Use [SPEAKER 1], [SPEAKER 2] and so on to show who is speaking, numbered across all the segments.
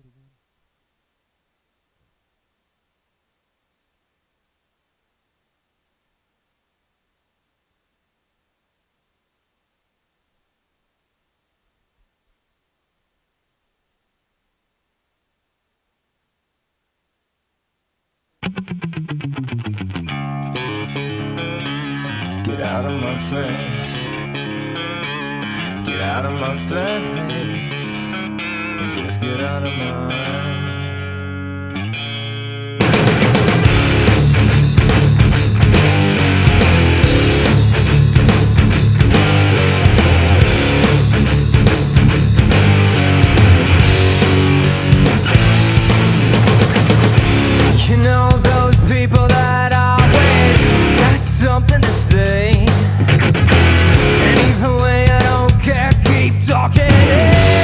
[SPEAKER 1] Get out of my face. Get out of my face. And just get out of my You know those people that always got something to say. And even when I don't care, keep talking anyway.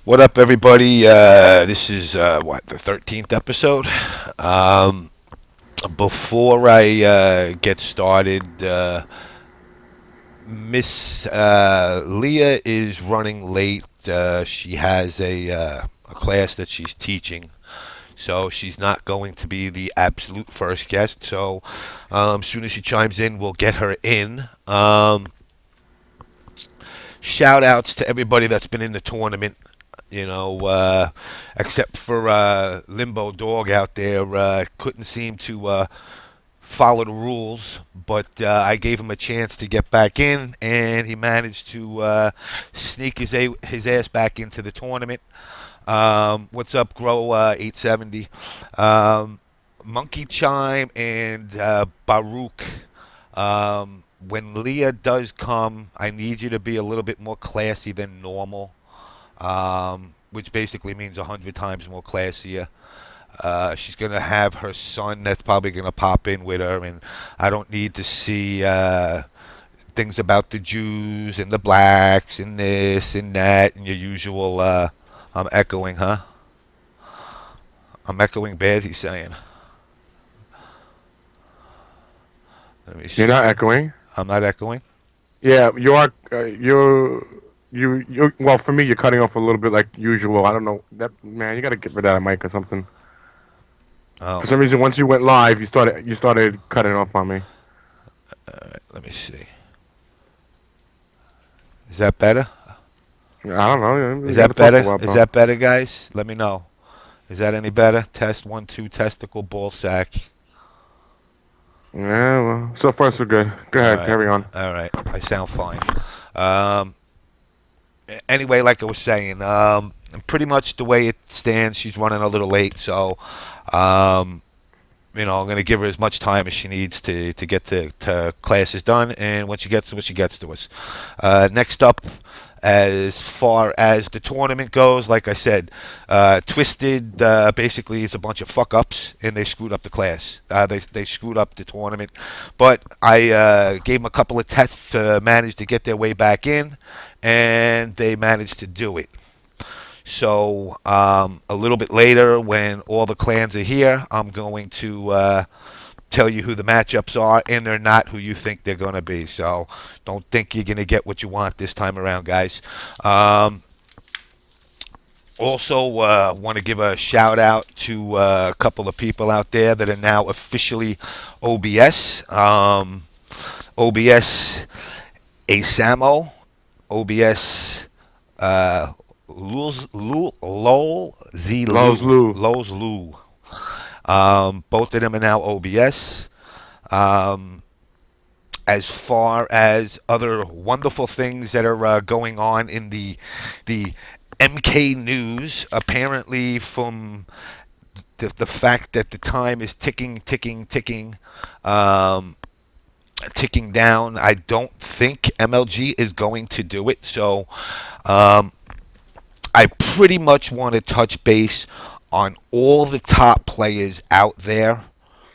[SPEAKER 2] What up, everybody? This is the 13th episode. Um, Before I get started, Miss Leah is running late. She has a class that she's teaching, so she's not going to be the absolute first guest. So, as soon as she chimes in, we'll get her in. Shout outs to everybody that's been in the tournament. You know, except for Limbo Dog out there, couldn't seem to follow the rules. But I gave him a chance to get back in, and he managed to sneak his ass back into the tournament. What's up, Grow 870? Monkey Chime and Baruch. When Leah does come, I need you to be a little bit more classy than normal, which basically means 100 times more classier. She's going to have her son that's probably going to pop in with her, and I don't need to see things about the Jews and the blacks and this and that and your usual. I'm echoing, huh? I'm echoing bad, he's saying. Let me
[SPEAKER 3] You're
[SPEAKER 2] see.
[SPEAKER 3] not echoing.
[SPEAKER 2] I'm not echoing.
[SPEAKER 3] Yeah, you are. You. Well, for me, you're cutting off a little bit like usual. I don't know that man. You got to get rid of that mic or something.
[SPEAKER 2] Oh,
[SPEAKER 3] For some reason, once you went live, you started cutting off on me.
[SPEAKER 2] all right, let me see. Is that better?
[SPEAKER 3] I don't know.
[SPEAKER 2] Is
[SPEAKER 3] You got to
[SPEAKER 2] that
[SPEAKER 3] talk a
[SPEAKER 2] better?
[SPEAKER 3] while,
[SPEAKER 2] Is
[SPEAKER 3] bro.
[SPEAKER 2] that better, guys? Let me know. Is that any better? Test 1 2 testicle ball sack.
[SPEAKER 3] Yeah. Well, so far so good. Go
[SPEAKER 2] All
[SPEAKER 3] ahead.
[SPEAKER 2] right,
[SPEAKER 3] Carry on.
[SPEAKER 2] all right. I sound fine. Um, anyway, like I was saying, pretty much the way it stands, she's running a little late, so um, I'm going to give her as much time as she needs to get to classes done, and when she gets to us, she gets to us. Next up, as far as the tournament goes, like I said, Twisted basically is a bunch of fuck ups, and they screwed up the class. They screwed up the tournament, but I gave them a couple of tests to manage to get their way back in, and they managed to do it. So a little bit later, when all the clans are here, I'm going to tell you who the matchups are, and they're not who you think they're going to be. So don't think you're going to get what you want this time around, guys. Um, Also, want to give a shout out to a couple of people out there that are now officially OBS. OBS Asamo, OBS Lol Z
[SPEAKER 3] Lowe's
[SPEAKER 2] Lu,
[SPEAKER 3] Lou.
[SPEAKER 2] Lowe's Lu. Both of them are now OBS. Um, as far as other wonderful things that are going on in the MK news, apparently from the fact that the time is um, ticking down. I don't think MLG is going to do it. So um, I pretty much want to touch base on all the top players out there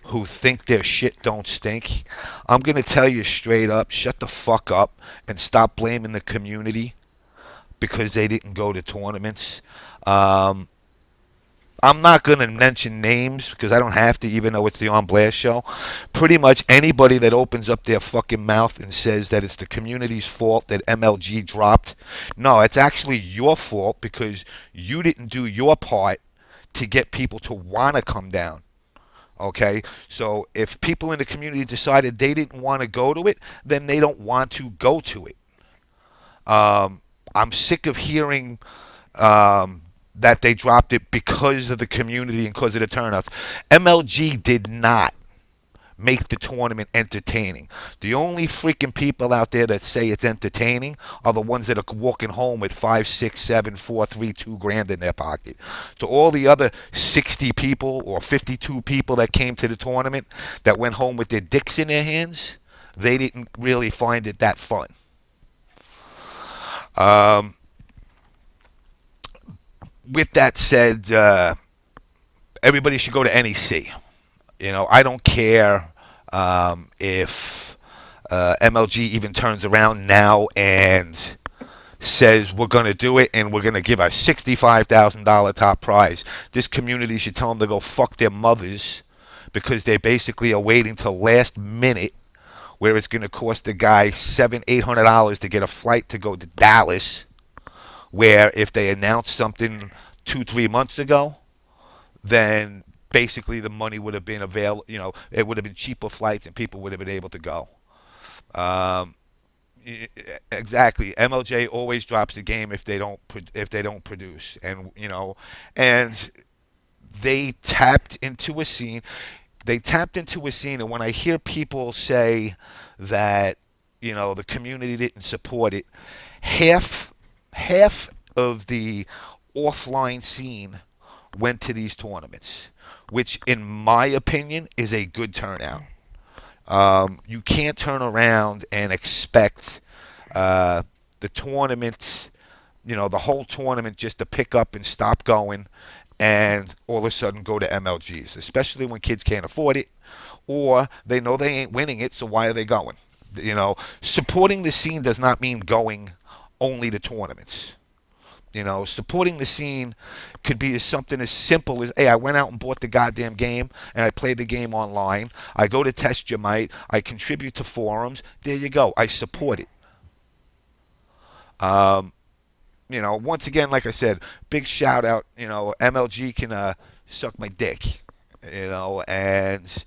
[SPEAKER 2] who think their shit don't stink. I'm going to tell you straight up, shut the fuck up and stop blaming the community because they didn't go to tournaments. Um, I'm not going to mention names because I don't have to, even though it's the On Blast show. Pretty much anybody that opens up their fucking mouth and says that it's the community's fault that MLG dropped, no, it's actually your fault because you didn't do your part to get people to want to come down. Okay, so if people in the community decided they didn't want to go to it, then they don't want to go to it. I'm sick of hearing that they dropped it because of the community and because of the turnouts. MLG did not make the tournament entertaining. The only freaking people out there that say it's entertaining are the ones that are walking home with 5, 6, 7, 4, 3, 2 grand in their pocket. To all the other 60 people or 52 people that came to the tournament that went home with their dicks in their hands, they didn't really find it that fun. Um, with that said, everybody should go to NEC. I don't care if MLG even turns around now and says we're going to do it and we're going to give a $65,000 top prize. This community should tell them to go fuck their mothers because they basically are waiting till last minute where it's going to cost the guy $700-800 to get a flight to go to Dallas, where if they announced something 2-3 months ago, then basically the money would have been available. It would have been cheaper flights and people would have been able to go. Um, exactly. MLJ always drops the game if they don't produce, and they tapped into a scene. And when I hear people say that the community didn't support it, half of the offline scene went to these tournaments, which in my opinion is a good turnout. You can't turn around and expect the tournament, the whole tournament just to pick up and stop going and all of a sudden go to MLGs, especially when kids can't afford it or they know they ain't winning it, so why are they going? Supporting the scene does not mean going only to tournaments. Supporting the scene could be something as simple as, hey, I went out and bought the goddamn game and I played the game online. I go to Test Your Might. I contribute to forums. There you go. I support it. Once again, like I said, big shout out. MLG can suck my dick. And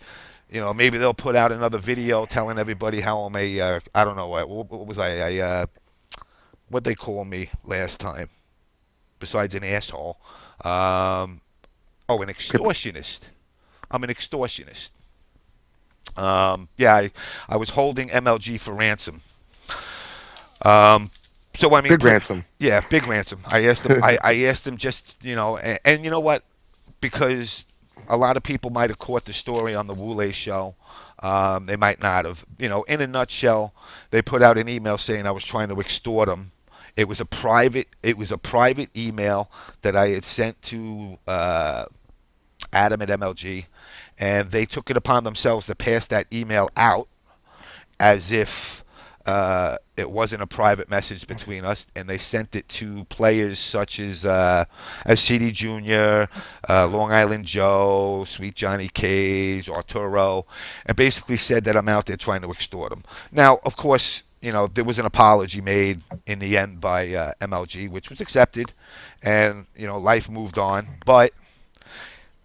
[SPEAKER 2] maybe they'll put out another video telling everybody how I'm a I don't know what was what they call me last time. Besides an asshole. An extortionist. I'm an extortionist. I was holding MLG for ransom.
[SPEAKER 3] Big ransom.
[SPEAKER 2] Yeah, big ransom. I asked him. I asked him just and you know what? Because a lot of people might have caught the story on the Wtih show. They might not have. In a nutshell, they put out an email saying I was trying to extort them. It was a private email that I had sent to Adam at MLG, and they took it upon themselves to pass that email out as if it wasn't a private message between us, and they sent it to players such as CD Jr., Long Island Joe, Sweet Johnny Cage, or Toro, and basically said that I'm out there trying to extort them. Now, of course, there was an apology made in the end by MLG, which was accepted, and, life moved on. But,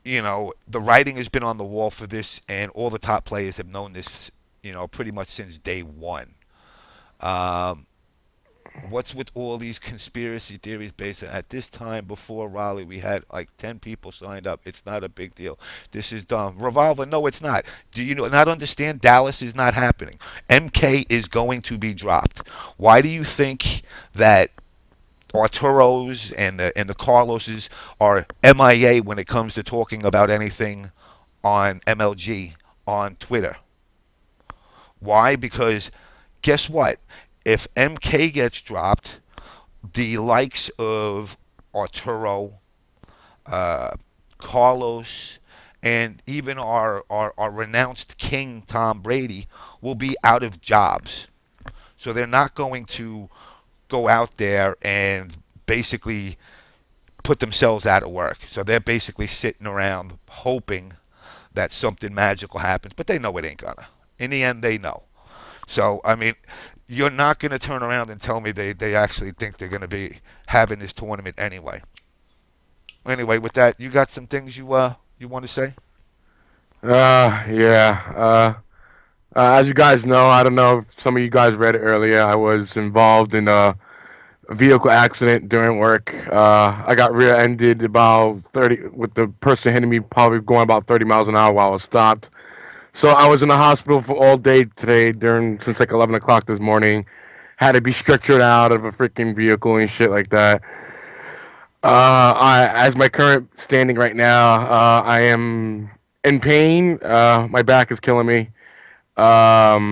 [SPEAKER 2] the writing has been on the wall for this, and all the top players have known this, pretty much since day one. What's with all these conspiracy theories based on, at this time before Raleigh, we had like 10 people signed up. It's not a big deal. This is dumb. Revolver, no, it's not. Do you not understand? Dallas is not happening. MK is going to be dropped. Why do you think that Arturo's and the Carloses are MIA when it comes to talking about anything on MLG on Twitter? Why? Because guess what? If MK gets dropped, the likes of Arturo, Carlos, and even our renounced king, Tom Brady, will be out of jobs. So they're not going to go out there and basically put themselves out of work. So they're basically sitting around hoping that something magical happens, but they know it ain't gonna. In the end, they know. So, I mean, you're not going to turn around and tell me they actually think they're going to be having this tournament anyway. Anyway, with that, you got some things you want to say?
[SPEAKER 3] Yeah. As you guys know, I don't know if some of you guys read it earlier, I was involved in a vehicle accident during work. I got rear-ended about 30, with the person hitting me probably going about 30 miles an hour while I was stopped. So I was in the hospital for all day today since like 11 o'clock this morning. Had to be stretchered out of a freaking vehicle and shit like that. As my current standing right now, I am in pain. My back is killing me. I'll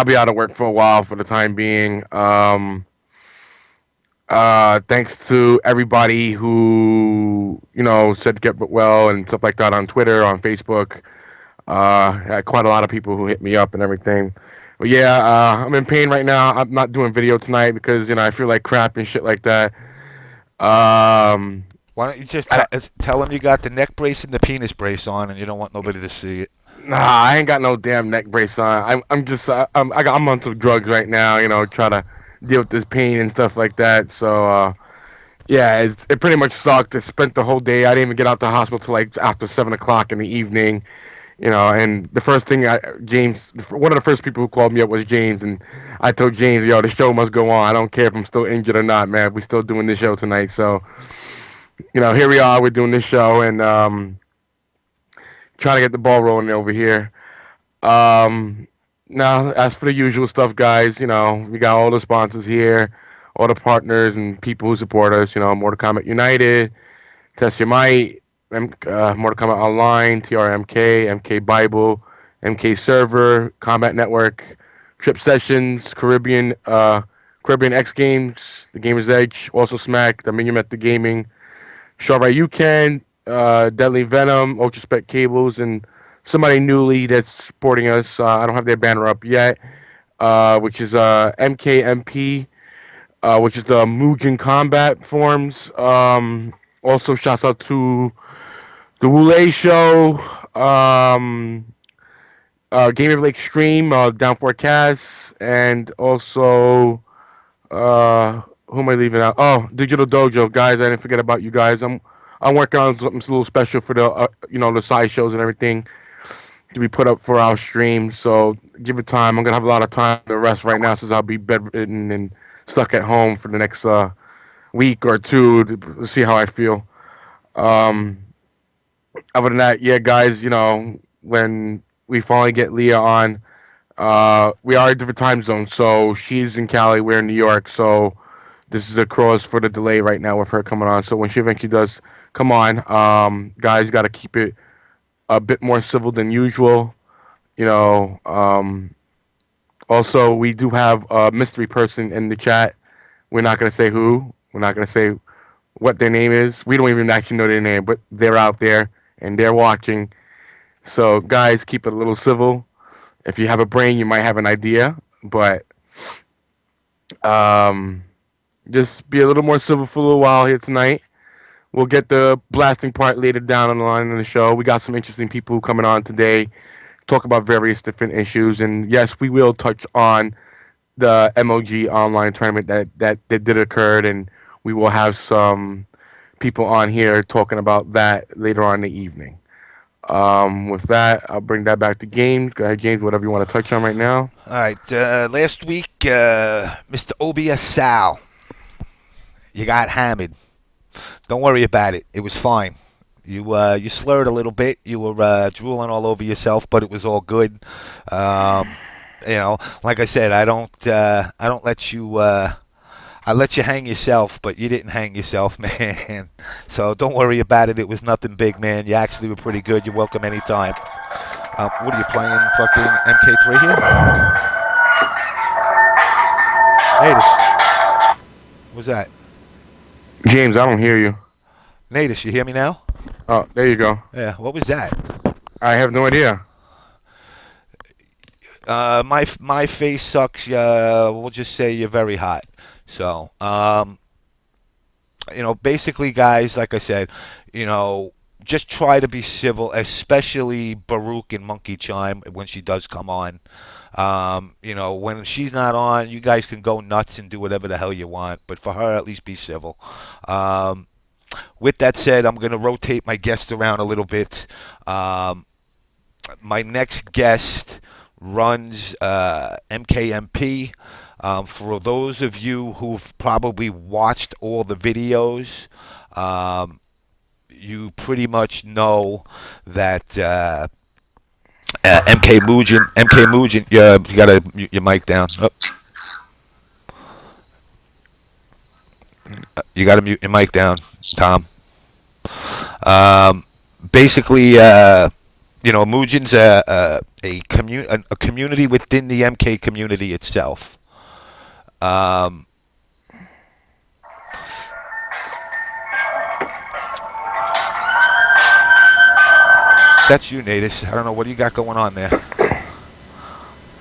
[SPEAKER 3] be out of work for a while for the time being. Thanks to everybody who, said get well and stuff like that on Twitter, on Facebook. Had quite a lot of people who hit me up and everything. But yeah, I'm in pain right now. I'm not doing video tonight because I feel like crap and shit like that. Um,
[SPEAKER 2] Why don't you just
[SPEAKER 3] I,
[SPEAKER 2] tell him you got the neck brace and the penis brace on, and you don't want nobody to see it?
[SPEAKER 3] nah, I ain't got no damn neck brace on. I'm just I'm on some drugs right now. Try to deal with this pain and stuff like that. So yeah, it pretty much sucked. I spent the whole day. I didn't even get out the hospital till like after 7 o'clock in the evening. And the first thing James, one of the first people who called me up was James, and I told James, yo, the show must go on. I don't care if I'm still injured or not, man. We still doing this show tonight. So, here we are. We're doing this show and trying to get the ball rolling over here. Um, Now, as for the usual stuff, guys, we got all the sponsors here, all the partners and people who support us. Mortal Kombat United, Test Your Might, Mortal Kombat Online, TRMK, MK Bible, MK Server, Combat Network, Trip Sessions, Caribbean X Games, The Gamer's Edge, also Smack, the Minion Method Gaming, Sharvai You Can, Deadly Venom, Ultra Spec Cables, and somebody newly that's supporting us. I don't have their banner up yet, which is MKMP, which is the Mugen Combat Forms. Also, shouts out to the Wule Show, Game of Lake Stream, Down Forecast, and also who am I leaving out? Oh, Digital Dojo, guys. I didn't forget about you guys. I'm working on something a little special for the the side shows and everything to be put up for our stream. So give it time. I'm gonna have a lot of time to rest right now since I'll be bedridden and stuck at home for the next week or two to see how I feel. Um, Other than that, yeah, guys, when we finally get Leah on, we are in different time zones. So she's in Cali, we're in New York. So this is a cause for the delay right now with her coming on. So when she eventually does come on, guys, got to keep it a bit more civil than usual. You know, Also, we do have a mystery person in the chat. We're not going to say who. We're not going to say what their name is. We don't even actually know their name, but they're out there and they're watching. So, guys, keep it a little civil. If you have a brain, you might have an idea, but um, just be a little more civil for a little while here tonight. We'll get the blasting part later down on the line in the show. We got some interesting people coming on today, talk about various different issues, and yes, we will touch on the MOG online tournament that did occur, and we will have some people on here talking about that later on in the evening. With that, I'll bring that back to James. Go ahead, James. Whatever you want to touch on right now.
[SPEAKER 2] All right. Last week, Mr. OBS Sal, you got hammered. Don't worry about it. It was fine. You slurred a little bit. You were drooling all over yourself, but it was all good. Like I said, I don't let you. I let you hang yourself, but you didn't hang yourself, man. So don't worry about it. It was nothing big, man. You actually were pretty good. You're welcome anytime. What are you playing? Fucking MK3 here? Natus. What's that?
[SPEAKER 3] James, I don't hear you.
[SPEAKER 2] Natus, you hear me now?
[SPEAKER 3] Oh, there you go.
[SPEAKER 2] Yeah. What was that?
[SPEAKER 3] I have no idea.
[SPEAKER 2] My face sucks. We'll just say you're very hot. So, basically, guys, like I said, just try to be civil, especially Baruch and Monkey Chime when she does come on. When she's not on, you guys can go nuts and do whatever the hell you want, but for her, at least be civil. With that said, I'm going to rotate my guest around a little bit. My next guest runs MKMP. For those of you who've probably watched all the videos, you pretty much know that MK Mugen, you got to mute your mic down. Oh. You got to mute your mic down, Tom. Basically, Mugen's a community within the MK community itself. That's you, Natus. I don't know what do you got going on there.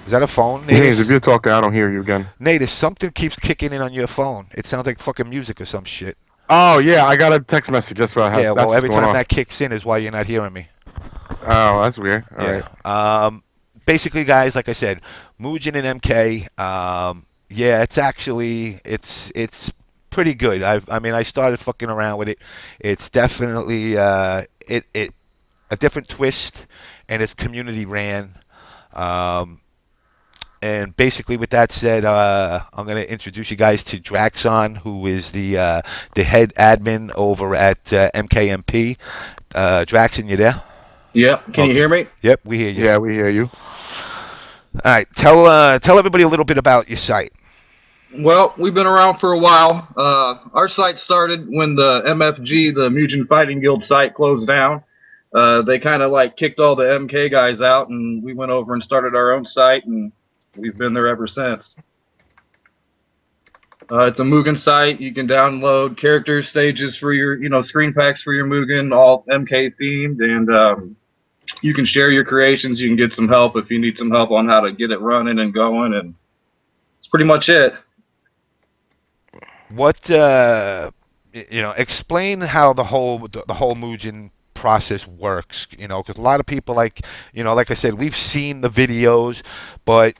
[SPEAKER 2] Is that a phone,
[SPEAKER 3] James, if
[SPEAKER 2] Nate?
[SPEAKER 3] you're talking, I don't hear you again.
[SPEAKER 2] Nate, something keeps kicking in on your phone. It sounds like fucking music or some shit.
[SPEAKER 3] Oh yeah, I got a text message. That's what I have.
[SPEAKER 2] Yeah,
[SPEAKER 3] That's
[SPEAKER 2] well,
[SPEAKER 3] what's
[SPEAKER 2] every
[SPEAKER 3] going
[SPEAKER 2] time
[SPEAKER 3] on.
[SPEAKER 2] that kicks in is why you're not hearing me.
[SPEAKER 3] Oh, that's weird. All
[SPEAKER 2] Yeah.
[SPEAKER 3] right.
[SPEAKER 2] Basically, guys, like I said, Mugen and MK. Yeah, it's pretty good. I mean, I started fucking around with it. It's definitely it a different twist, and it's community ran. Um, and basically, with that said, I'm going to introduce you guys to Draxxon, who is the head admin over at MKMP. Draxxon, you there?
[SPEAKER 4] Yep. Can you hear me?
[SPEAKER 2] Yep, we hear you.
[SPEAKER 3] Yeah, we hear you.
[SPEAKER 2] All right, tell everybody a little bit about your site.
[SPEAKER 4] Well, we've been around for a while. Our site started when the MFG, the Mugen Fighting Guild site, closed down. They kind of like kicked all the MK guys out, and we went over and started our own site, and we've been there ever since. It's a Mugen site. You can download character stages for your, screen packs for your Mugen, all MK themed, and you can share your creations. You can get some help if you need some help on how to get it running and going, and that's pretty much it.
[SPEAKER 2] What explain how the whole Mugen process works. Because a lot of people like I said, we've seen the videos, but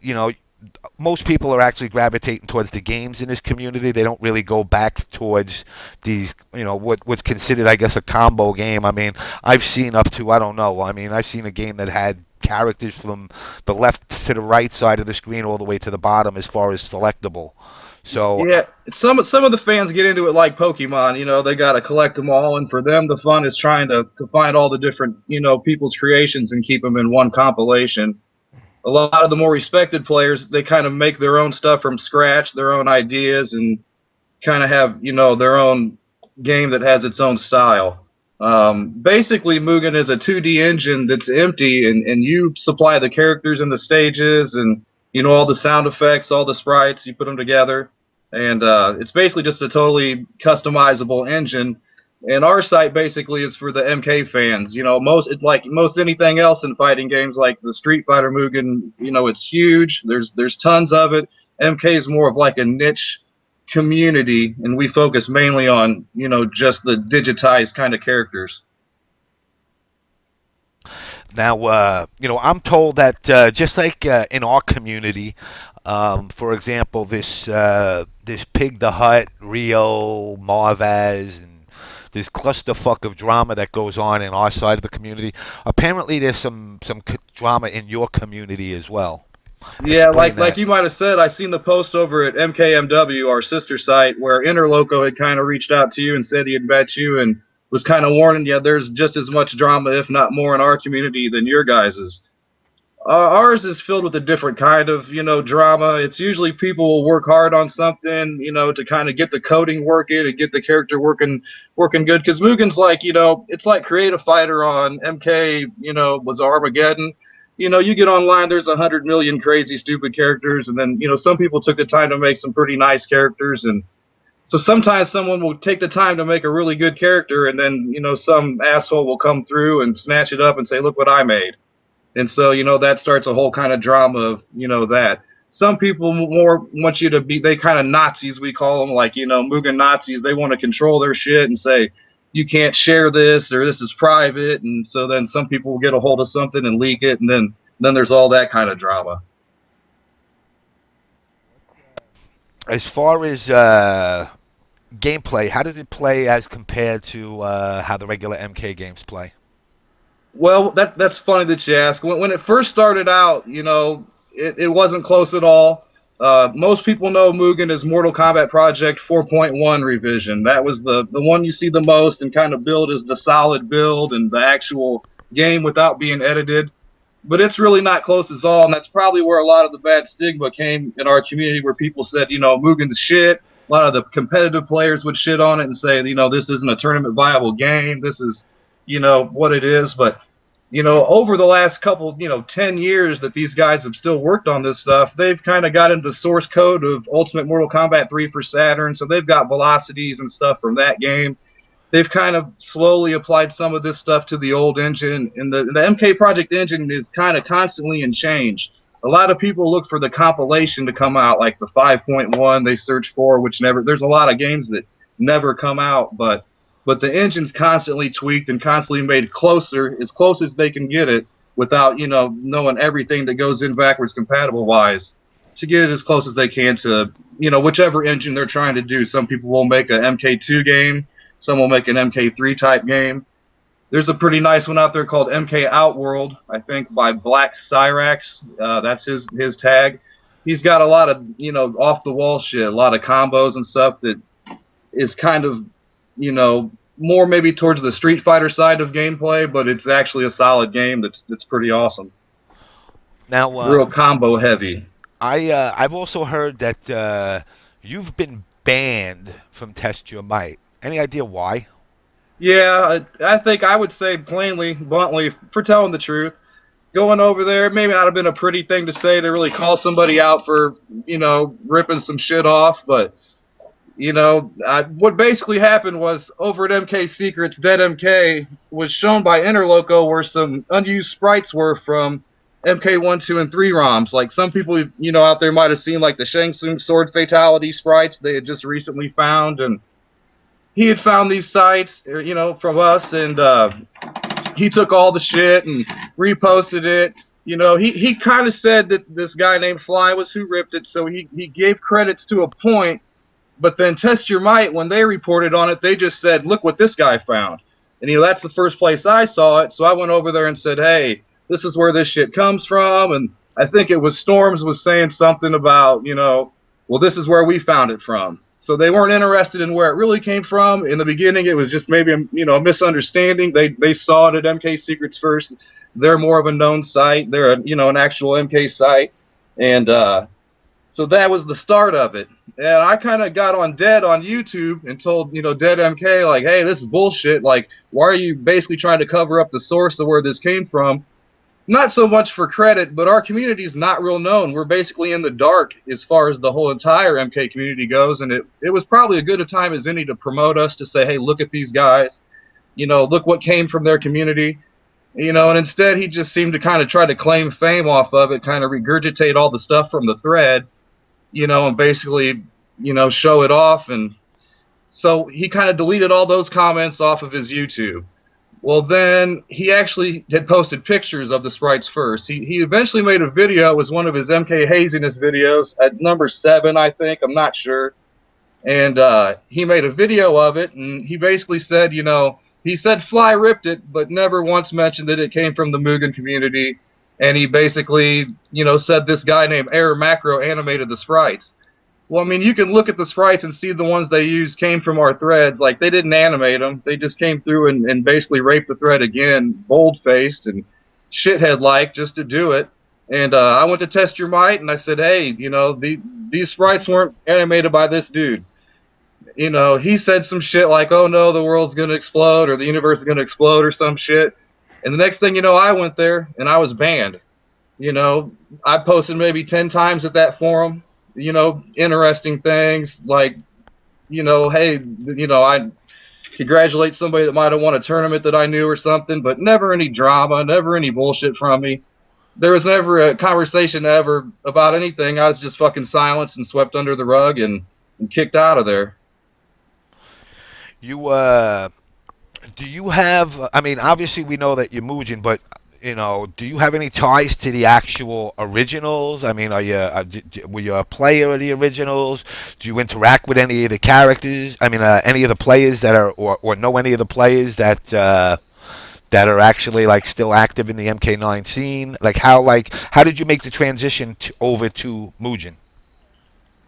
[SPEAKER 2] most people are actually gravitating towards the games in this community. They don't really go back towards these, what's considered, I guess, a combo game. I mean, I've seen up to, I don't know. I mean, I've seen a game that had characters from the left to the right side of the screen all the way to the bottom as far as selectable. So
[SPEAKER 4] yeah, some of the fans get into it like Pokemon. They got to collect them all, and for them, the fun is trying to find all the different people's creations and keep them in one compilation. A lot of the more respected players, they kind of make their own stuff from scratch, their own ideas, and kind of have their own game that has its own style. Basically, Mugen is a 2D engine that's empty, and you supply the characters and the stages and all the sound effects, all the sprites. You put them together, and it's basically just a totally customizable engine. And our site basically is for the MK fans. Like most anything else in fighting games, like the Street Fighter Mugen, it's huge. There's tons of it. MK is more of like a niche community, and we focus mainly on just the digitized kind of characters.
[SPEAKER 2] now, I'm told that just like in our community, for example, this Pig the Hut, Rio, Marvaz, and this clusterfuck of drama that goes on in our side of the community. Apparently, there's some drama in your community as well.
[SPEAKER 4] Yeah,
[SPEAKER 2] Explain
[SPEAKER 4] like
[SPEAKER 2] that.
[SPEAKER 4] you might have said, I seen the post over at MKMW, our sister site, where Interloco had kind of reached out to you and said he had met you and was kind of warning you there's just as much drama, if not more, in our community than your guys's. Ours is filled with a different kind of, drama. It's usually people will work hard on something, to kind of get the coding working and get the character working good. Because Mugen's like, it's like Create a Fighter on MK, was Armageddon. You get online, there's 100 million crazy, stupid characters, and then, some people took the time to make some pretty nice characters, and so sometimes someone will take the time to make a really good character, and then, some asshole will come through and snatch it up and say, look what I made. And so, that starts a whole kind of drama of, that. Some people more want you to be, they kind of Nazis, we call them, like, Mugen Nazis. They want to control their shit and say, you can't share this, or this is private. And so then some people will get a hold of something and leak it, and then there's all that kind of drama.
[SPEAKER 2] As far as gameplay, how does it play as compared to how the regular MK games play?
[SPEAKER 4] Well, that's funny that you ask. When it first started out, it wasn't close at all. Most people know Mugen as Mortal Kombat Project 4.1 revision. That was the one you see the most and kind of build as the solid build and the actual game without being edited. But it's really not close at all, and that's probably where a lot of the bad stigma came in our community, where people said, Mugen's shit. A lot of the competitive players would shit on it and say, this isn't a tournament viable game. This is what it is. But over the last couple 10 years that these guys have still worked on this stuff, they've kind of got into the source code of Ultimate Mortal Kombat 3 for Saturn, so they've got velocities and stuff from that game. They've kind of slowly applied some of this stuff to the old engine, and the MK Project engine is kind of constantly in change. a lot of people look for the compilation to come out, like the 5.1 they search for, which never. There's a lot of games that never come out, but the engine's constantly tweaked and constantly made closer, as close as they can get it, without knowing everything that goes in backwards compatible wise, to get it as close as they can to whichever engine they're trying to do. Some people will make an MK2 game, some will make an MK3 type game. There's a pretty nice one out there called MK Outworld, I think, by Black Cyrax. That's his tag. He's got a lot of off the wall shit, a lot of combos and stuff that is kind of more maybe towards the Street Fighter side of gameplay, but it's actually a solid game that's pretty awesome.
[SPEAKER 2] Now,
[SPEAKER 4] real combo heavy.
[SPEAKER 2] I've also heard that you've been banned from Test Your Might. Any idea why?
[SPEAKER 4] Yeah, I think I would say plainly, bluntly, for telling the truth, going over there maybe not have been a pretty thing to say to really call somebody out for ripping some shit off, but what basically happened was over at MK Secrets, Dead MK was shown by Interloco where some unused sprites were from MK1, 2, and 3 ROMs. Like some people, out there might have seen like the Shang Tsung Sword Fatality sprites they had just recently found, and he had found these sites, from us, and he took all the shit and reposted it. He kind of said that this guy named Fly was who ripped it, so he gave credits to a point. But then Test Your Might, when they reported on it, they just said, look what this guy found. And that's the first place I saw it, so I went over there and said, hey, this is where this shit comes from. And I think it was Storms was saying something about, well, this is where we found it from. So they weren't interested in where it really came from. In the beginning, it was just maybe a misunderstanding. They saw it at MK Secrets first. They're more of a known site. They're an actual MK site. And so that was the start of it. And I kind of got on Dead on YouTube and told, Dead MK, like, hey, this is bullshit. Like, why are you basically trying to cover up the source of where this came from? Not so much for credit, but our community is not real known. We're basically in the dark as far as the whole entire MK community goes, and it was probably a good a time as any to promote us, to say, hey, look at these guys. Look what came from their community. And instead he just seemed to kind of try to claim fame off of it, kind of regurgitate all the stuff from the thread, and basically, show it off. And so he kind of deleted all those comments off of his YouTube. Well, then he actually had posted pictures of the sprites first. He eventually made a video. It was one of his MK Haziness videos at number 7, I think. I'm not sure. And he made a video of it, and he basically said, he said Fly ripped it, but never once mentioned that it came from the Mugen community. And he basically, said this guy named Error Macro animated the sprites. Well, I mean, you can look at the sprites and see the ones they used came from our threads. Like, they didn't animate them. They just came through and basically raped the thread again, bold-faced and shithead-like, just to do it. And I went to Test Your Might, and I said, hey, these sprites weren't animated by this dude. He said some shit like, oh, no, the world's going to explode, or the universe is going to explode, or some shit. And the next thing I went there, and I was banned. I posted maybe 10 times at that forum. Interesting things like, hey, I congratulate somebody that might have won a tournament that I knew or something, but never any drama, never any bullshit from me. There was never a conversation ever about anything. I was just fucking silenced and swept under the rug and kicked out of there.
[SPEAKER 2] Do you have, I mean, obviously we know that you're Mugen, but do you have any ties to the actual originals? I mean, were you a player of the originals? Do you interact with any of the characters? I mean, any of the players that are, or know any of the players that are actually like still active in the MK9 scene? How did you make the transition over to Mugen?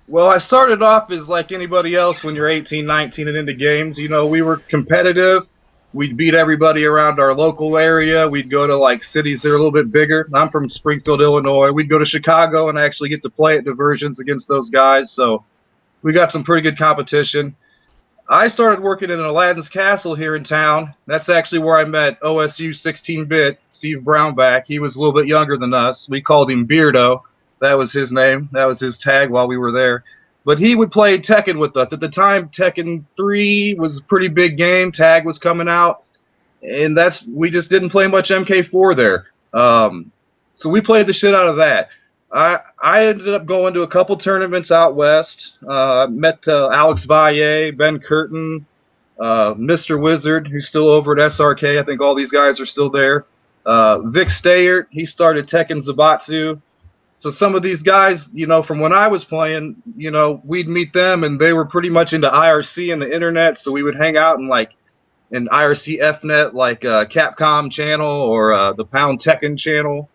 [SPEAKER 4] Well, I started off as like anybody else when you're 18, 19 and into games. We were competitive. We'd beat everybody around our local area. We'd go to like cities that are a little bit bigger. I'm from Springfield, Illinois. We'd go to Chicago and actually get to play at diversions against those guys. So we got some pretty good competition. I started working in Aladdin's Castle here in town. That's actually where I met OSU 16-bit Steve Brownback. He was a little bit younger than us. We called him Beardo. That was his name. That was his tag while we were there. But he would play Tekken with us. At the time, Tekken 3 was a pretty big game. Tag was coming out. And we just didn't play much MK4 there. So we played the shit out of that. I ended up going to a couple tournaments out west. Met Alex Valle, Ben Curtin, Mr. Wizard, who's still over at SRK. I think all these guys are still there. Vic Stayert, he started Tekken Zabatsu. So some of these guys, you know, from when I was playing, you know, we'd meet them, and they were pretty much into IRC and the internet, so we would hang out in, like, an IRC FNet, like Capcom channel or the Pound Tekken channel.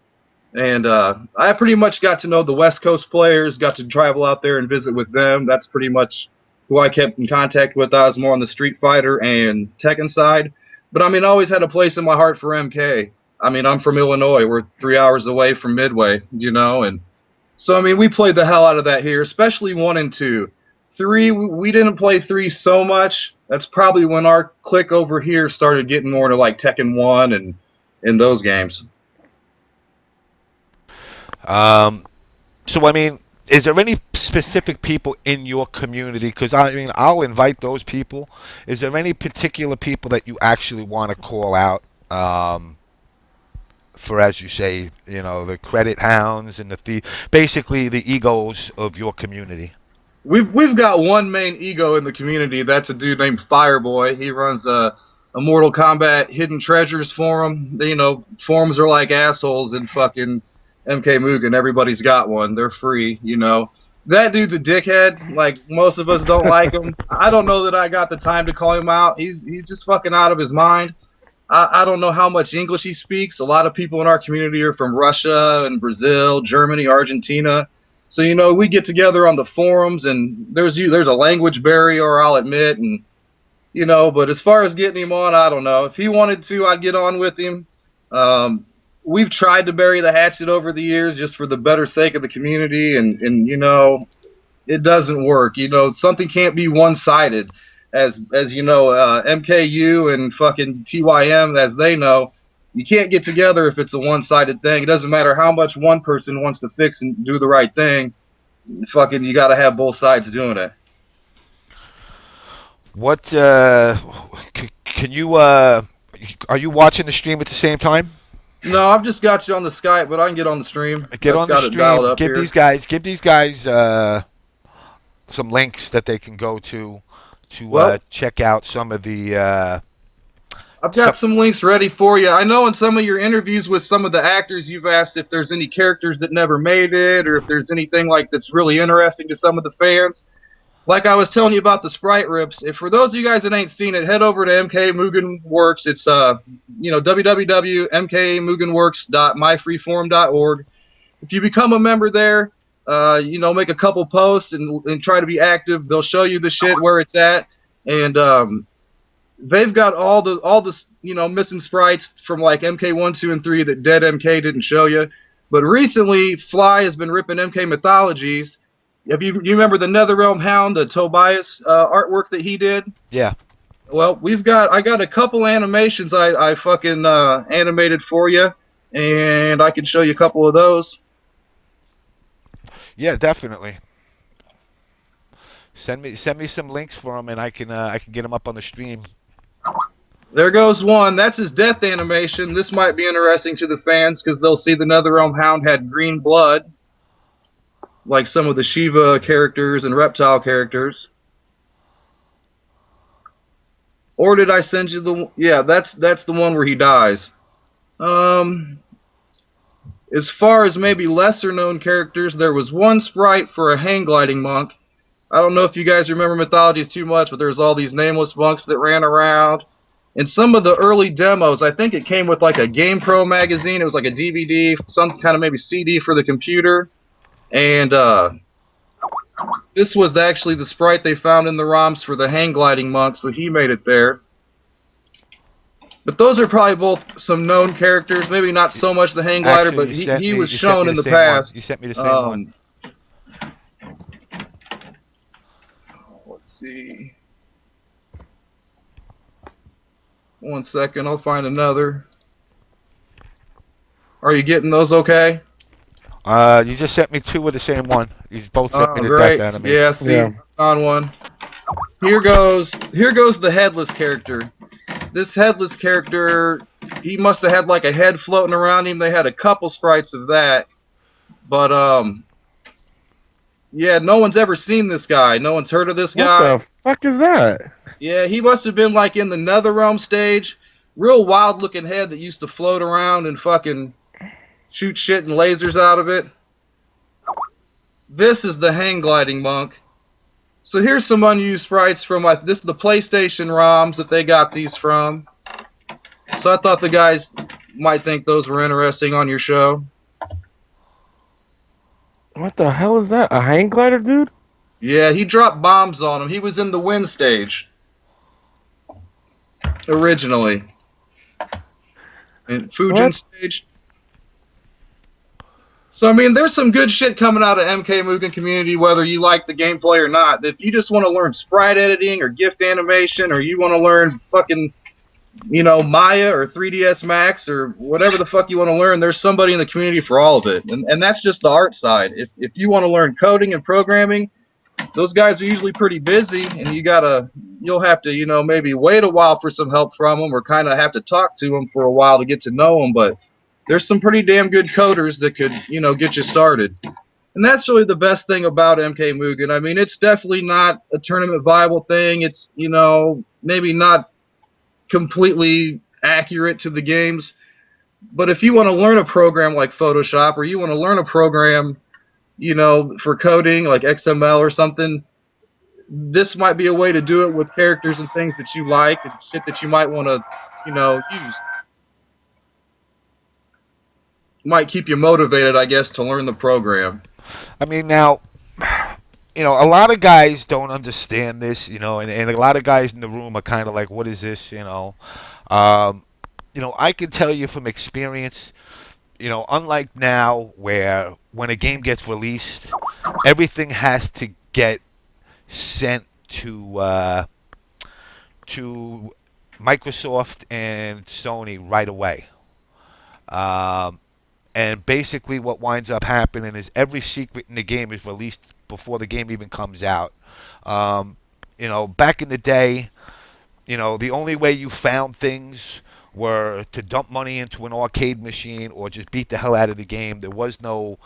[SPEAKER 4] And I pretty much got to know the West Coast players, got to travel out there and visit with them. That's pretty much who I kept in contact with. I was more on the Street Fighter and Tekken side. But, I mean, I always had a place in my heart for MK. I mean, I'm from Illinois. We're 3 hours away from Midway, you know. And so, I mean, we played the hell out of that here, especially 1 and 2. 3, we didn't play 3 so much. That's probably when our clique over here started getting more into, like, Tekken 1 and those games.
[SPEAKER 2] So, I mean, is there any specific people in your community? Because, I mean, I'll invite those people. Is there any particular people that you actually want to call out for, as you say, you know, the credit hounds and basically the egos of your community?
[SPEAKER 4] We've got one main ego in the community. That's a dude named Fireboy. He runs a Mortal Kombat Hidden Treasures forum. You know, forums are like assholes in fucking MK Mugen. Everybody's got one. They're free, you know. That dude's a dickhead. Like, most of us don't like him. I don't know that I got the time to call him out. He's just fucking out of his mind. I don't know how much English he speaks. A lot of people in our community are from Russia and Brazil, Germany, Argentina. So, you know, we get together on the forums, and there's a language barrier, I'll admit, and, you know, but as far as getting him on, I don't know. If he wanted to, I'd get on with him. We've tried to bury the hatchet over the years just for the better sake of the community, and you know, it doesn't work. You know, something can't be one-sided. As you know, MKU and fucking TYM, as they know, you can't get together if it's a one-sided thing. It doesn't matter how much one person wants to fix and do the right thing. Fucking, you got to have both sides doing it.
[SPEAKER 2] What can you? Are you watching the stream at the same time?
[SPEAKER 4] No, I've just got you on the Skype, but I can get on the stream.
[SPEAKER 2] Get on the stream. Give these guys some links that they can go to check out some of the.
[SPEAKER 4] I've got some links ready for you. I know in some of your interviews with some of the actors, you've asked if there's any characters that never made it, or if there's anything like that's really interesting to some of the fans. Like I was telling you about the sprite rips, if for those of you guys that ain't seen it, head over to MK Mugen Works. It's you know, www.mkmugenworks.myfreeforum.org. If you become a member there, you know, make a couple posts and try to be active. They'll show you the shit where it's at, and they've got all the you know, missing sprites from like MK 1, 2, and 3 that Dead MK didn't show you. But recently, Fly has been ripping MK Mythologies. You remember the Netherrealm Hound, the Tobias artwork that he did?
[SPEAKER 2] Yeah.
[SPEAKER 4] Well, I got a couple animations I fucking animated for you, and I can show you a couple of those.
[SPEAKER 2] Yeah, definitely. Send me some links for them, and I can get them up on the stream.
[SPEAKER 4] There goes one. That's his death animation. This might be interesting to the fans because they'll see the Netherrealm Hound had green blood, like some of the Shiva characters and reptile characters. Or did I send you the... Yeah, that's the one where he dies. As far as maybe lesser known characters, there was one sprite for a hang gliding monk. I don't know if you guys remember Mythologies too much, but there's all these nameless monks that ran around. In some of the early demos, I think it came with like a GamePro magazine. It was like a DVD, some kind of maybe CD for the computer. And this was actually the sprite they found in the ROMs for the hang gliding monk, so he made it there. But those are probably both some known characters. Maybe not so much the hang glider, but he was shown in the past.
[SPEAKER 2] You sent me the same one.
[SPEAKER 4] Let's see. 1 second, I'll find another. Are you getting those okay?
[SPEAKER 2] You just sent me 2 of the same one. You both sent me the death animation.
[SPEAKER 4] Yeah, see, on one. Here goes the headless character. This headless character, he must have had like a head floating around him. They had a couple sprites of that. But yeah, no one's ever seen this guy. No one's heard of this
[SPEAKER 3] What
[SPEAKER 4] guy.
[SPEAKER 3] the fuck is that?
[SPEAKER 4] Yeah, he must have been like in the Netherrealm stage. Real wild looking head that used to float around and fucking shoot shit and lasers out of it. This is the hang gliding monk. So here's some unused sprites from this is the PlayStation ROMs that they got these from. So I thought the guys might think those were interesting on your show.
[SPEAKER 3] What the hell is that? A hang glider, dude?
[SPEAKER 4] Yeah, he dropped bombs on him. He was in the wind stage originally. In Fujin
[SPEAKER 3] What?
[SPEAKER 4] stage. So, I mean, there's some good shit coming out of MK Mugen community, whether you like the gameplay or not. If you just want to learn sprite editing or gift animation, or you want to learn fucking, Maya or 3ds Max or whatever the fuck you want to learn, there's somebody in the community for all of it. And that's just the art side. If you want to learn coding and programming, those guys are usually pretty busy, and you'll have to, maybe wait a while for some help from them, or kind of have to talk to them for a while to get to know them, but there's some pretty damn good coders that could, get you started. And that's really the best thing about MK Mugen. I mean, it's definitely not a tournament viable thing. It's, maybe not completely accurate to the games. But if you want to learn a program like Photoshop, or you want to learn a program, for coding like XML or something, this might be a way to do it with characters and things that you like and shit that you might want to, use. Might keep you motivated, I guess, to learn the program.
[SPEAKER 2] I mean, now, a lot of guys don't understand this, and a lot of guys in the room are kind of like, what is this, I can tell you from experience, unlike now where when a game gets released, everything has to get sent to Microsoft and Sony right away. And basically what winds up happening is every secret in the game is released before the game even comes out. Back in the day, the only way you found things were to dump money into an arcade machine or just beat the hell out of the game. There was no,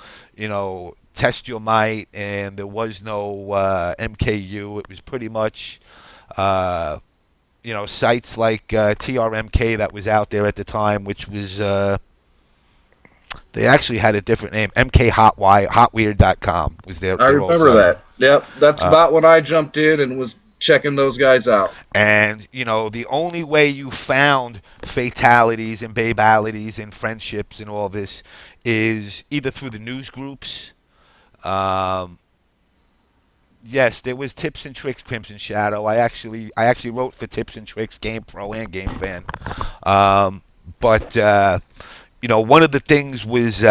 [SPEAKER 2] test your might, and there was no MKU. It was pretty much, sites like TRMK that was out there at the time, which was... they actually had a different name. MK Hotweird.com was their
[SPEAKER 4] I
[SPEAKER 2] old
[SPEAKER 4] remember
[SPEAKER 2] site.
[SPEAKER 4] that. Yep, that's about when I jumped in and was checking those guys out.
[SPEAKER 2] And, the only way you found fatalities and babalities and friendships and all this is either through the news groups. Yes, there was Tips and Tricks Crimson Shadow. I actually wrote for Tips and Tricks, Game Pro and Game Fan. But one of the things was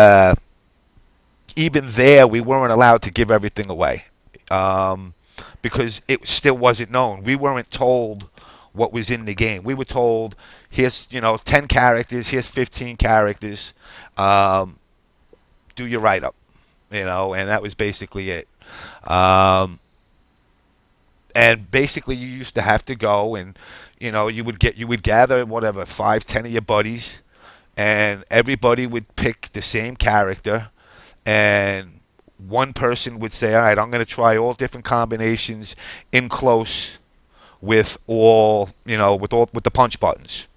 [SPEAKER 2] even there we weren't allowed to give everything away because it still wasn't known. We weren't told what was in the game. We were told, here's 10 characters, here's 15 characters, do your write-up, and that was basically it. And basically you used to have to go and you would gather whatever 5-10 of your buddies, and everybody would pick the same character, and one person would say, all right, I'm going to try all different combinations in close with with the punch buttons.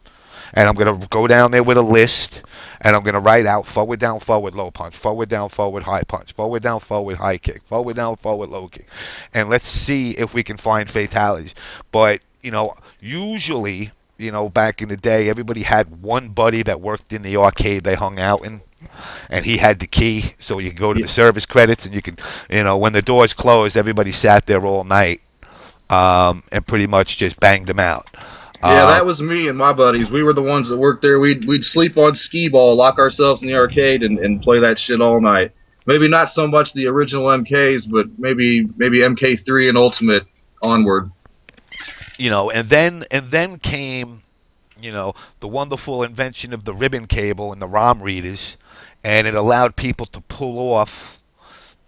[SPEAKER 2] And I'm going to go down there with a list, and I'm going to write out forward, down, forward, low punch, forward, down, forward, high punch, forward, down, forward, high kick, forward, down, forward, low kick. And let's see if we can find fatalities. But, usually, back in the day, everybody had one buddy that worked in the arcade they hung out in, and he had the key, so you could go to the service credits, and you could, when the doors closed, everybody sat there all night and pretty much just banged them out.
[SPEAKER 4] Yeah, that was me and my buddies. We were the ones that worked there. We'd sleep on skee ball, lock ourselves in the arcade, and play that shit all night. Maybe not so much the original MKs, but maybe MK3 and Ultimate onward.
[SPEAKER 2] And then came, the wonderful invention of the ribbon cable and the ROM readers, and it allowed people to pull off.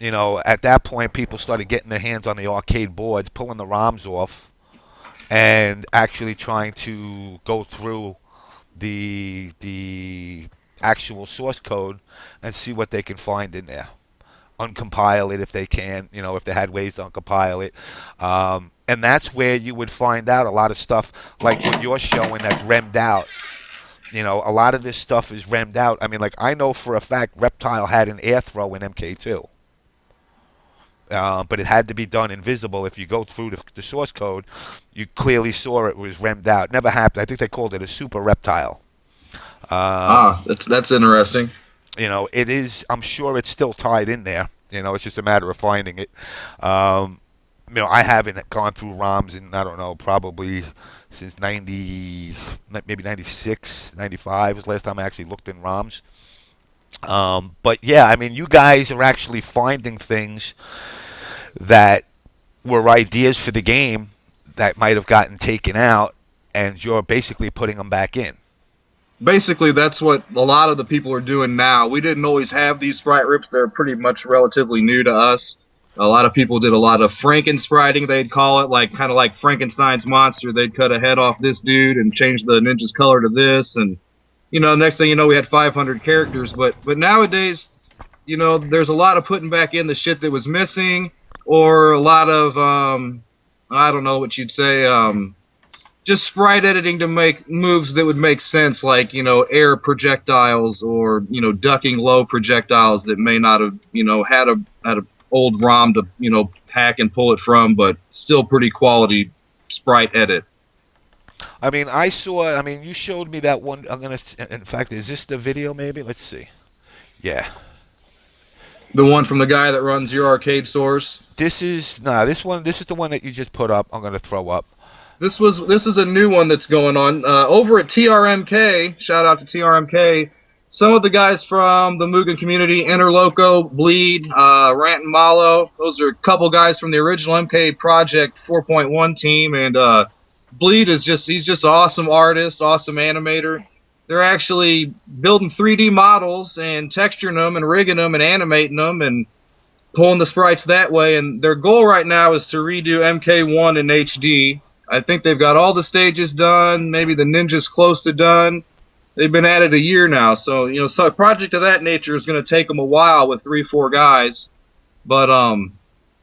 [SPEAKER 2] At that point, people started getting their hands on the arcade boards, pulling the ROMs off, and actually trying to go through the actual source code and see what they can find in there. Uncompile it if they can, if they had ways to uncompile it. And that's where you would find out a lot of stuff like what you're showing that's remmed out. A lot of this stuff is remmed out. I mean, like, I know for a fact Reptile had an air throw in MK2. But it had to be done invisible. If you go through the source code, you clearly saw it was remmed out. Never happened. I think they called it a super reptile.
[SPEAKER 4] That's interesting.
[SPEAKER 2] It is. I'm sure it's still tied in there. It's just a matter of finding it. I haven't gone through ROMs in, I don't know, probably since 90, maybe 96, 95 was the last time I actually looked in ROMs. But yeah, I mean, you guys are actually finding things that were ideas for the game that might have gotten taken out, and you're basically putting them back in.
[SPEAKER 4] Basically, that's what a lot of the people are doing now. We didn't always have these sprite rips. They're pretty much relatively new to us. A lot of people did a lot of Franken-spriting, they'd call it, kind of like Frankenstein's monster. They'd cut a head off this dude and change the ninja's color to this, and next thing you know, we had 500 characters. But nowadays, there's a lot of putting back in the shit that was missing, or a lot of, I don't know what you'd say, just sprite editing to make moves that would make sense, like, air projectiles or, ducking low projectiles that may not have, had a old ROM to, hack and pull it from, but still pretty quality sprite edit.
[SPEAKER 2] I mean, you showed me that one. In fact, is this the video maybe? Let's see. Yeah.
[SPEAKER 4] The one from the guy that runs your arcade source?
[SPEAKER 2] This is the one that you just put up. I'm going to throw up.
[SPEAKER 4] This is a new one that's going on. Over at TRMK, shout out to TRMK, some of the guys from the Mugen community, Interloco, Bleed, Rant and Malo, those are a couple guys from the original MK Project 4.1 team, and Bleed he's just an awesome artist, awesome animator. They're actually building 3D models and texturing them and rigging them and animating them and pulling the sprites that way, and their goal right now is to redo MK1 in HD. I think they've got all the stages done, maybe the ninja's close to done. They've been at it a year now, so so a project of that nature is going to take them a while with 3-4 guys, but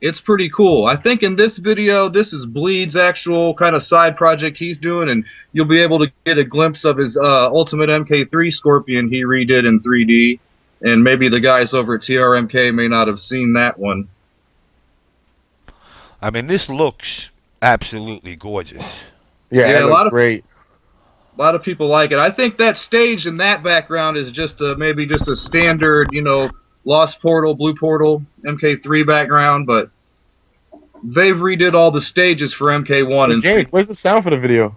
[SPEAKER 4] it's pretty cool. I think in this video, this is Bleed's actual kind of side project he's doing, and you'll be able to get a glimpse of his Ultimate MK3 Scorpion he redid in 3D, and maybe the guys over at TRMK may not have seen that one.
[SPEAKER 2] I mean, this looks absolutely gorgeous.
[SPEAKER 3] Yeah, it looks great.
[SPEAKER 4] A lot of people like it. I think that stage in that background is just maybe just a standard, Lost Portal, Blue Portal, MK3 background, but they've redid all the stages for MK1.
[SPEAKER 3] Hey, James, where's the sound for the video?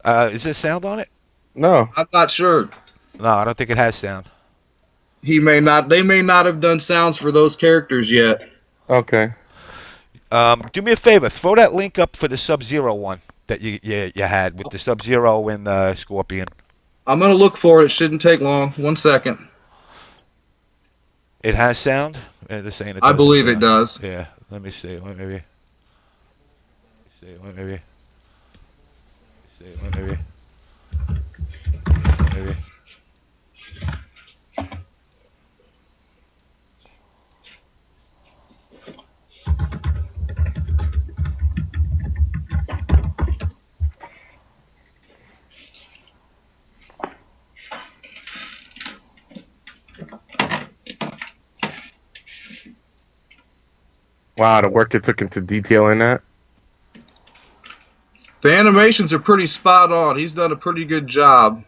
[SPEAKER 2] Is there sound on it?
[SPEAKER 3] No.
[SPEAKER 4] I'm not sure.
[SPEAKER 2] No, I don't think it has sound.
[SPEAKER 4] They may not have done sounds for those characters yet.
[SPEAKER 3] Okay.
[SPEAKER 2] Do me a favor, throw that link up for the Sub-Zero one that you had with the Sub-Zero and the Scorpion. I'm
[SPEAKER 4] going to look for it. It shouldn't take long. 1 second.
[SPEAKER 2] It has sound? They're saying it
[SPEAKER 4] I believe it does.
[SPEAKER 2] Yeah, let me see. Maybe.
[SPEAKER 3] Wow, the work it took into detailing that.
[SPEAKER 4] The animations are pretty spot on. He's done a pretty good job.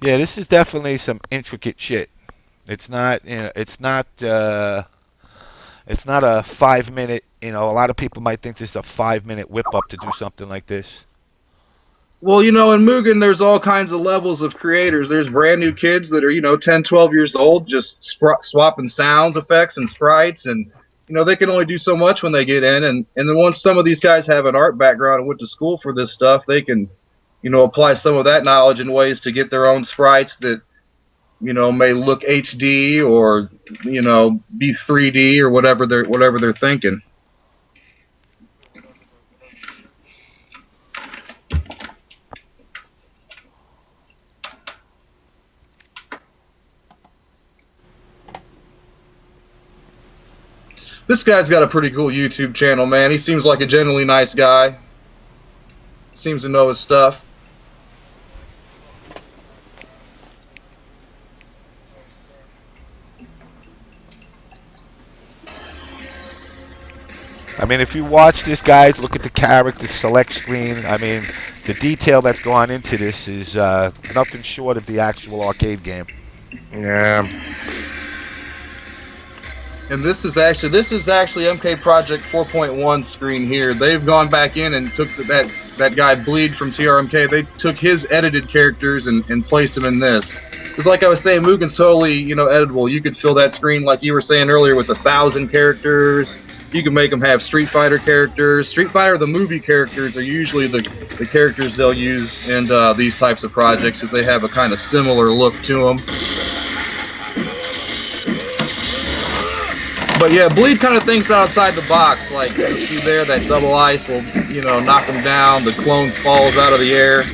[SPEAKER 2] Yeah, this is definitely some intricate shit. It's not, it's not a 5-minute. A lot of people might think this is a 5-minute whip up to do something like this.
[SPEAKER 4] Well, in Mugen, there's all kinds of levels of creators. There's brand new kids that are, 10, 12 years old, just swapping sounds, effects, and sprites, and they can only do so much when they get in, and then once some of these guys have an art background and went to school for this stuff, they can, apply some of that knowledge in ways to get their own sprites that, may look HD or, be 3D or whatever they're thinking. This guy's got a pretty cool YouTube channel, man. He seems like a genuinely nice guy. Seems to know his stuff.
[SPEAKER 2] I mean, if you watch this, guys, look at the character select screen. I mean, the detail that's gone into this is nothing short of the actual arcade game.
[SPEAKER 3] Yeah.
[SPEAKER 4] And this is actually MK Project 4.1 screen here. They've gone back in and took that guy Bleed from TRMK. They took his edited characters and placed them in this. Because like I was saying, Mugen's totally, editable. You could fill that screen, like you were saying earlier, with 1,000 characters. You can make them have Street Fighter characters. Street Fighter, the movie characters, are usually the characters they'll use in these types of projects, because they have a kind of similar look to them. But yeah, Bleed kind of thinks outside the box. Like, you see there, that double ice will, knock him down. The clone falls out of the air.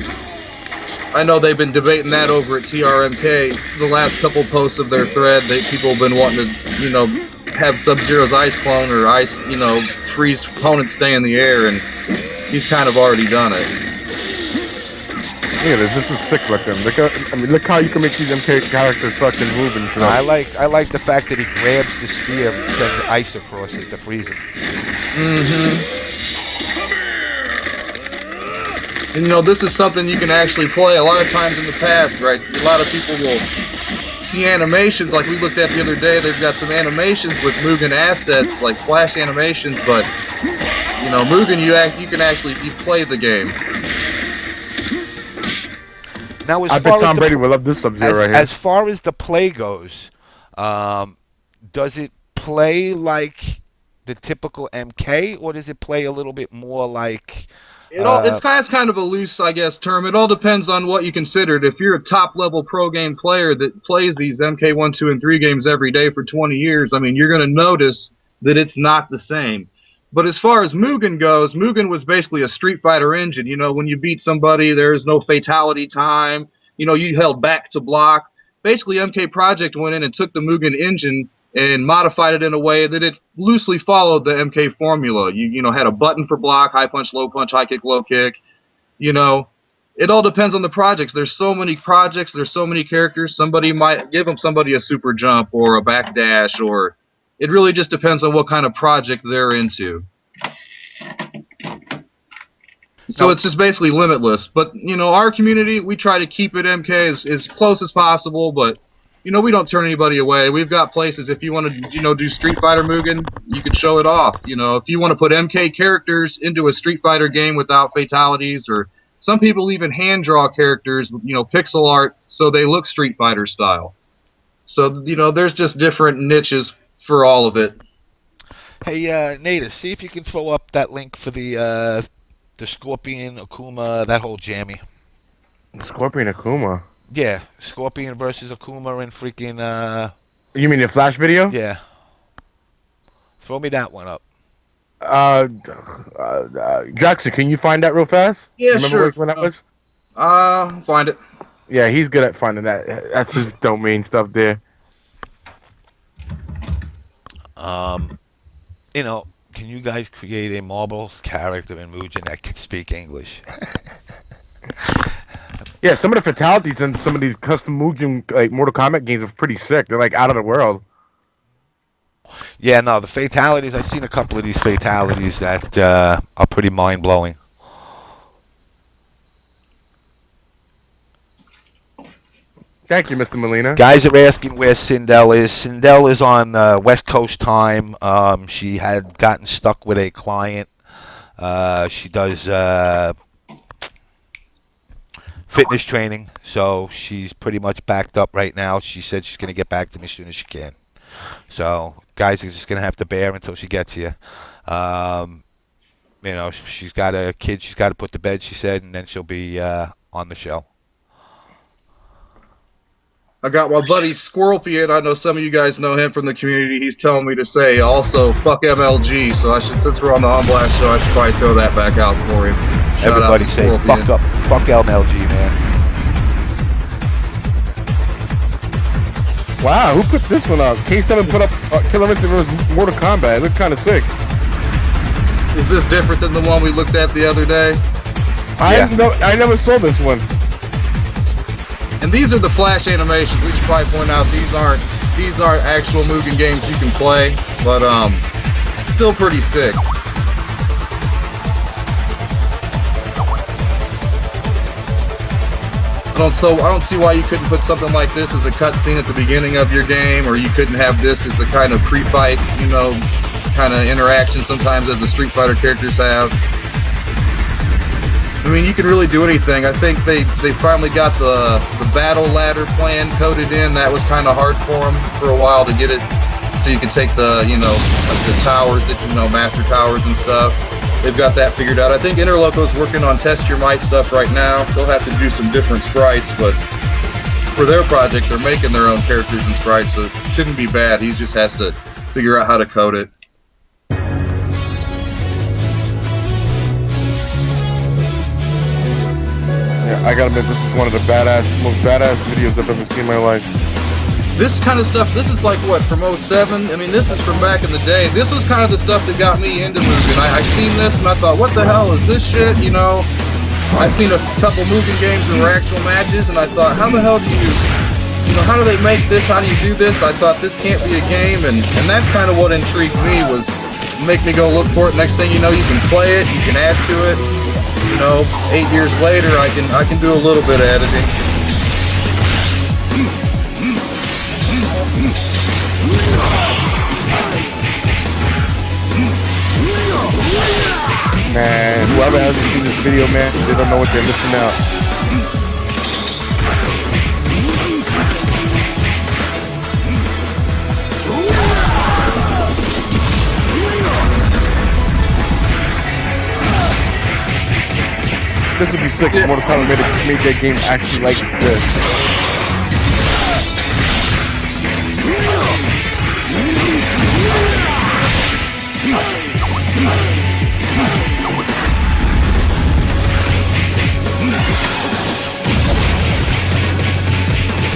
[SPEAKER 4] I know they've been debating that over at TRMK. The last couple posts of their thread, people have been wanting to, have Sub-Zero's ice clone or ice, freeze opponents stay in the air, and he's kind of already done it.
[SPEAKER 3] Look at this. This is sick looking. Look how you can make these MK characters fucking move and shit.
[SPEAKER 2] I like the fact that he grabs the spear and sends ice across it to freeze it.
[SPEAKER 4] And this is something you can actually play a lot of times in the past, right? A lot of people will see animations, like we looked at the other day. They've got some animations with Mugen assets, like flash animations, but Mugen, you can actually play the game.
[SPEAKER 2] Now,
[SPEAKER 3] I bet Tom Brady will love this Sub-Zero right here.
[SPEAKER 2] As far as the play goes, does it play like the typical MK, or does it play a little bit more like...
[SPEAKER 4] It's kind of a loose, I guess, term. It all depends on what you consider. If you're a top-level pro game player that plays these MK 1, 2, and 3 games every day for 20 years, I mean, you're going to notice that it's not the same. But as far as Mugen goes, Mugen was basically a Street Fighter engine. When you beat somebody, there's no fatality time. You held back to block. Basically, MK Project went in and took the Mugen engine and modified it in a way that it loosely followed the MK formula. You had a button for block, high punch, low punch, high kick, low kick. It all depends on the projects. There's so many projects, there's so many characters. Somebody might give somebody a super jump or a back dash, or it really just depends on what kind of project they're into. So it's just basically limitless. But, our community, we try to keep it MK as close as possible, but we don't turn anybody away. We've got places, if you want to, do Street Fighter Mugen, you can show it off. If you want to put MK characters into a Street Fighter game without fatalities, or some people even hand draw characters, pixel art, so they look Street Fighter style. So, there's just different niches for all of it.
[SPEAKER 2] Hey, NaTaS, see if you can throw up that link for the Scorpion, Akuma, that whole jammy.
[SPEAKER 3] Scorpion Akuma?
[SPEAKER 2] Yeah, Scorpion versus Akuma and freaking...
[SPEAKER 3] You mean the Flash video?
[SPEAKER 2] Yeah. Throw me that one up.
[SPEAKER 3] Jackson, can you find that real fast?
[SPEAKER 4] Yeah,
[SPEAKER 3] remember
[SPEAKER 4] sure.
[SPEAKER 3] Which one that was?
[SPEAKER 4] Find it.
[SPEAKER 3] Yeah, he's good at finding that. That's his domain stuff there.
[SPEAKER 2] Can you guys create a Marvel character in Mugen that can speak English?
[SPEAKER 3] Yeah, some of the fatalities in some of these custom Mugen, like Mortal Kombat games, are pretty sick. They're like out of the world.
[SPEAKER 2] Yeah, no, the fatalities, I've seen a couple of these fatalities that are pretty mind-blowing.
[SPEAKER 3] Thank you, Mr. Molina.
[SPEAKER 2] Guys are asking where Sindel is. Sindel is on West Coast time. She had gotten stuck with a client. She does fitness training, so she's pretty much backed up right now. She said she's going to get back to me as soon as she can. So, guys are just going to have to bear until she gets here. She's got a kid she's got to put to bed, she said, and then she'll be on the show.
[SPEAKER 4] I got my buddy Squirrelfian. I know some of you guys know him from the community. He's telling me to say also fuck MLG. So since we're on the On Blast show, I should probably throw that back out for him.
[SPEAKER 2] Everybody say fuck MLG, man.
[SPEAKER 3] Wow, who put this one up? K7 put up Killer Instinct vs. Mortal Kombat. It looked kind of sick.
[SPEAKER 4] Is this different than the one we looked at the other day?
[SPEAKER 3] I never saw this one.
[SPEAKER 4] And these are the flash animations. We should probably point out these aren't actual Mugen games you can play, but still pretty sick. I don't see why you couldn't put something like this as a cutscene at the beginning of your game, or you couldn't have this as a kind of pre-fight, you know, kind of interaction sometimes as the Street Fighter characters have. I mean, you can really do anything. I think they finally got the battle ladder plan coded in. That was kind of hard for them for a while to get it, so you can take the, you know, like the towers that, you know, master towers and stuff. They've got that figured out. I think Interloco's working on Test Your Might stuff right now. They'll have to do some different sprites, but for their project, they're making their own characters and sprites, so it shouldn't be bad. He just has to figure out how to code it.
[SPEAKER 3] Yeah, I gotta admit, this is one of the most badass videos I've ever seen in my life.
[SPEAKER 4] This kind of stuff, this is like what, from 07? I mean, this is from back in the day. This was kind of the stuff that got me into Mugen. I seen this and I thought, what the hell is this shit, you know? I've seen a couple Mugen games that were actual matches, and I thought, how the hell do you know, how do they make this? How do you do this? I thought this can't be a game, and that's kind of what intrigued me, was make me go look for it. Next thing you know, you can play it, you can add to it. You know, 8 years later, I can do a little bit of editing.
[SPEAKER 3] Man, whoever hasn't seen this video, man, they don't know what they're missing out. This would be sick if Mortal Kombat made that game actually like this.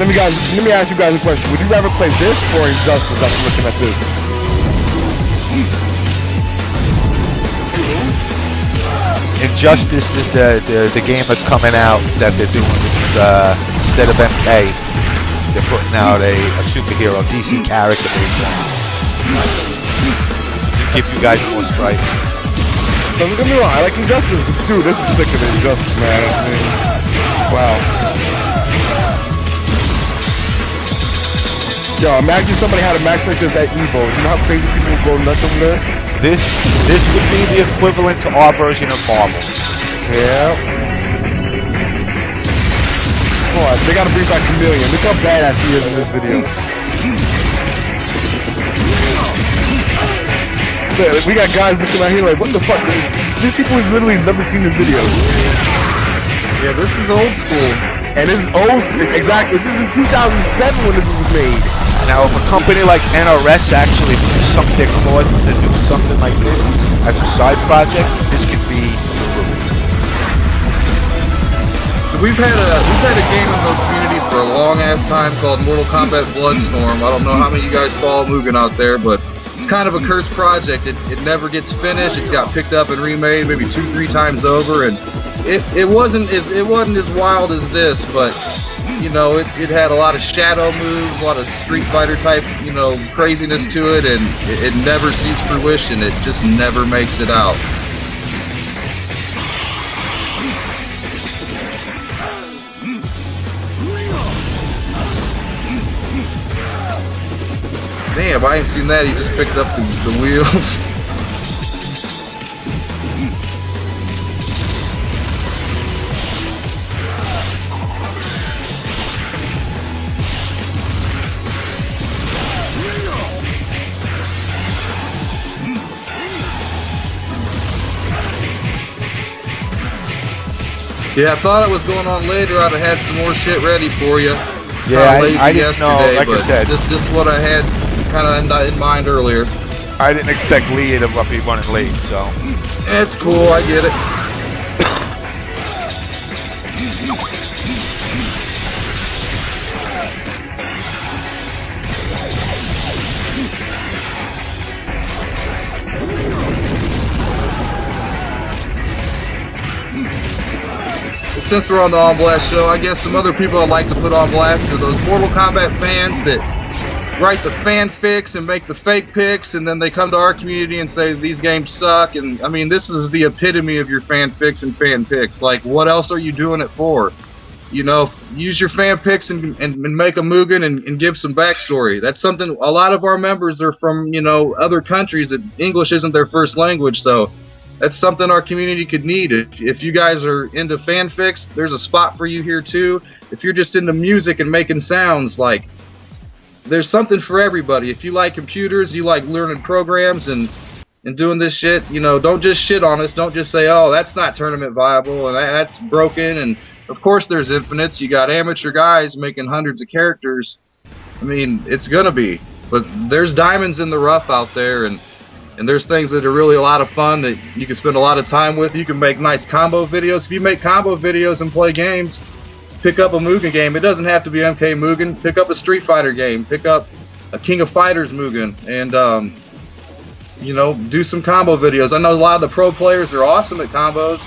[SPEAKER 3] Let me ask you guys a question. Would you rather play this or Injustice after looking at this?
[SPEAKER 2] Injustice is the game that's coming out that they're doing, which is instead of MK, they're putting out a superhero DC character based one. Just give you guys more sprites.
[SPEAKER 3] Don't get me wrong, I like Injustice, but dude, this is sicker than Injustice, man. I mean, wow. Yo, imagine somebody had a match like this at EVO. You know how crazy people would go nuts over there?
[SPEAKER 2] This would be the equivalent to our version of Marvel.
[SPEAKER 3] Yeah. Come on, they gotta bring back Chameleon. Look how badass he is in this video. Look, we got guys looking out here like, what the fuck? These people have literally never seen this video.
[SPEAKER 4] Yeah, this is old school.
[SPEAKER 3] And this is old, exactly. This is in 2007 when this was made.
[SPEAKER 2] Now, if a company like NRS actually sunk their claws into doing something like this as a side project, this could be through the roof.
[SPEAKER 4] We've had a game in the community for a long ass time called Mortal Kombat Bloodstorm. I don't know how many of you guys follow Mugen out there, but it's kind of a cursed project. It never gets finished. It's got picked up and remade maybe 2-3 times over, and it wasn't as wild as this, but you know, it had a lot of shadow moves, a lot of Street Fighter type, you know, craziness to it, and it never sees fruition. It just never makes it out. Damn, I ain't seen that. He just picked up the wheels. Yeah, I thought it was going on later. I'd have had some more shit ready for you.
[SPEAKER 2] Yeah, I didn't know. Like I said,
[SPEAKER 4] this is what I had kind of in mind earlier.
[SPEAKER 2] I didn't expect Lee to be running late, so.
[SPEAKER 4] It's cool. I get it. since we're on the On Blast show, I guess some other people I'd like to put on blast are those Mortal Kombat fans that write the fanfics and make the fake pics, and then they come to our community and say these games suck. And I mean, this is the epitome of your fanfics and fanpics. Like, what else are you doing it for? You know, use your fanpics and make a Mugen and give some backstory. That's something a lot of our members are from, you know, other countries that English isn't their first language, so that's something our community could need. If you guys are into fanfics, there's a spot for you here too. If you're just into music and making sounds, like, there's something for everybody. If you like computers, you like learning programs and doing this shit, you know, don't just shit on us. Don't just say, oh, that's not tournament viable and that's broken. And of course there's infinites. You got amateur guys making hundreds of characters. I mean, it's gonna be. But there's diamonds in the rough out there, and there's things that are really a lot of fun that you can spend a lot of time with. You can make nice combo videos. If you make combo videos and play games, pick up a Mugen game. It doesn't have to be MK Mugen. Pick up a Street Fighter game. Pick up a King of Fighters Mugen. And, you know, do some combo videos. I know a lot of the pro players are awesome at combos.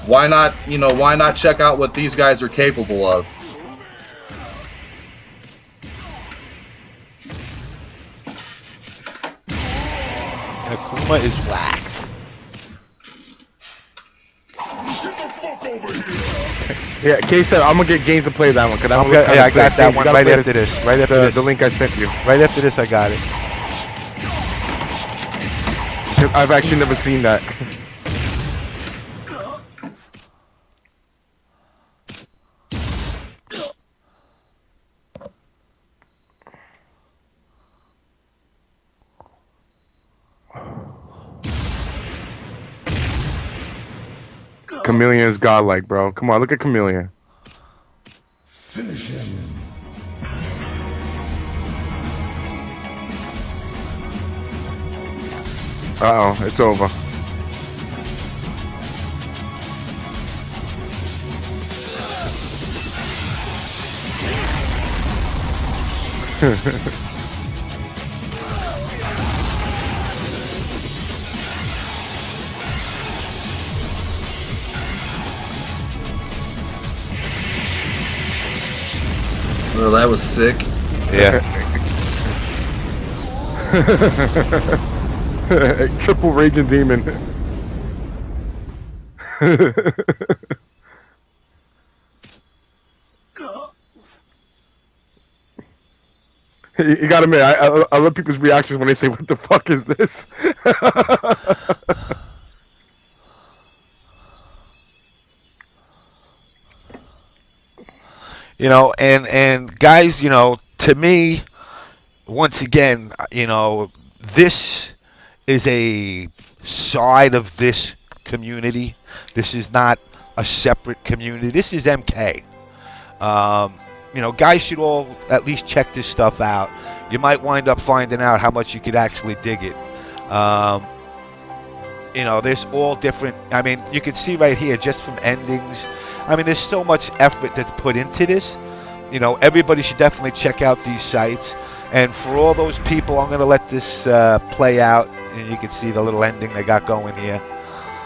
[SPEAKER 4] Why not, you know, why not check out what these guys are capable of?
[SPEAKER 2] Akuma is wax.
[SPEAKER 3] Yeah, Kay said I'm gonna get games to play that one. Cause
[SPEAKER 2] I got that one right after this. Right after this.
[SPEAKER 3] The link I sent you.
[SPEAKER 2] Right after this, I got it.
[SPEAKER 3] I've actually never seen that. Chameleon is godlike, bro. Come on, look at Chameleon.
[SPEAKER 1] Finish him.
[SPEAKER 3] Uh-oh, it's over.
[SPEAKER 4] Well, that was sick.
[SPEAKER 2] Yeah.
[SPEAKER 3] Triple Raging Demon. You gotta admit, I love people's reactions when they say, "What the fuck is this?"
[SPEAKER 2] You know, and guys, you know, to me, once again, you know, this is a side of this community. This is not a separate community. This is MK. You know, guys should all at least check this stuff out. You might wind up finding out how much you could actually dig it. You know, there's all different. I mean, you can see right here just from endings. I mean, there's so much effort that's put into this. You know, everybody should definitely check out these sites. And for all those people, I'm going to let this play out. And you can see the little ending they got going here.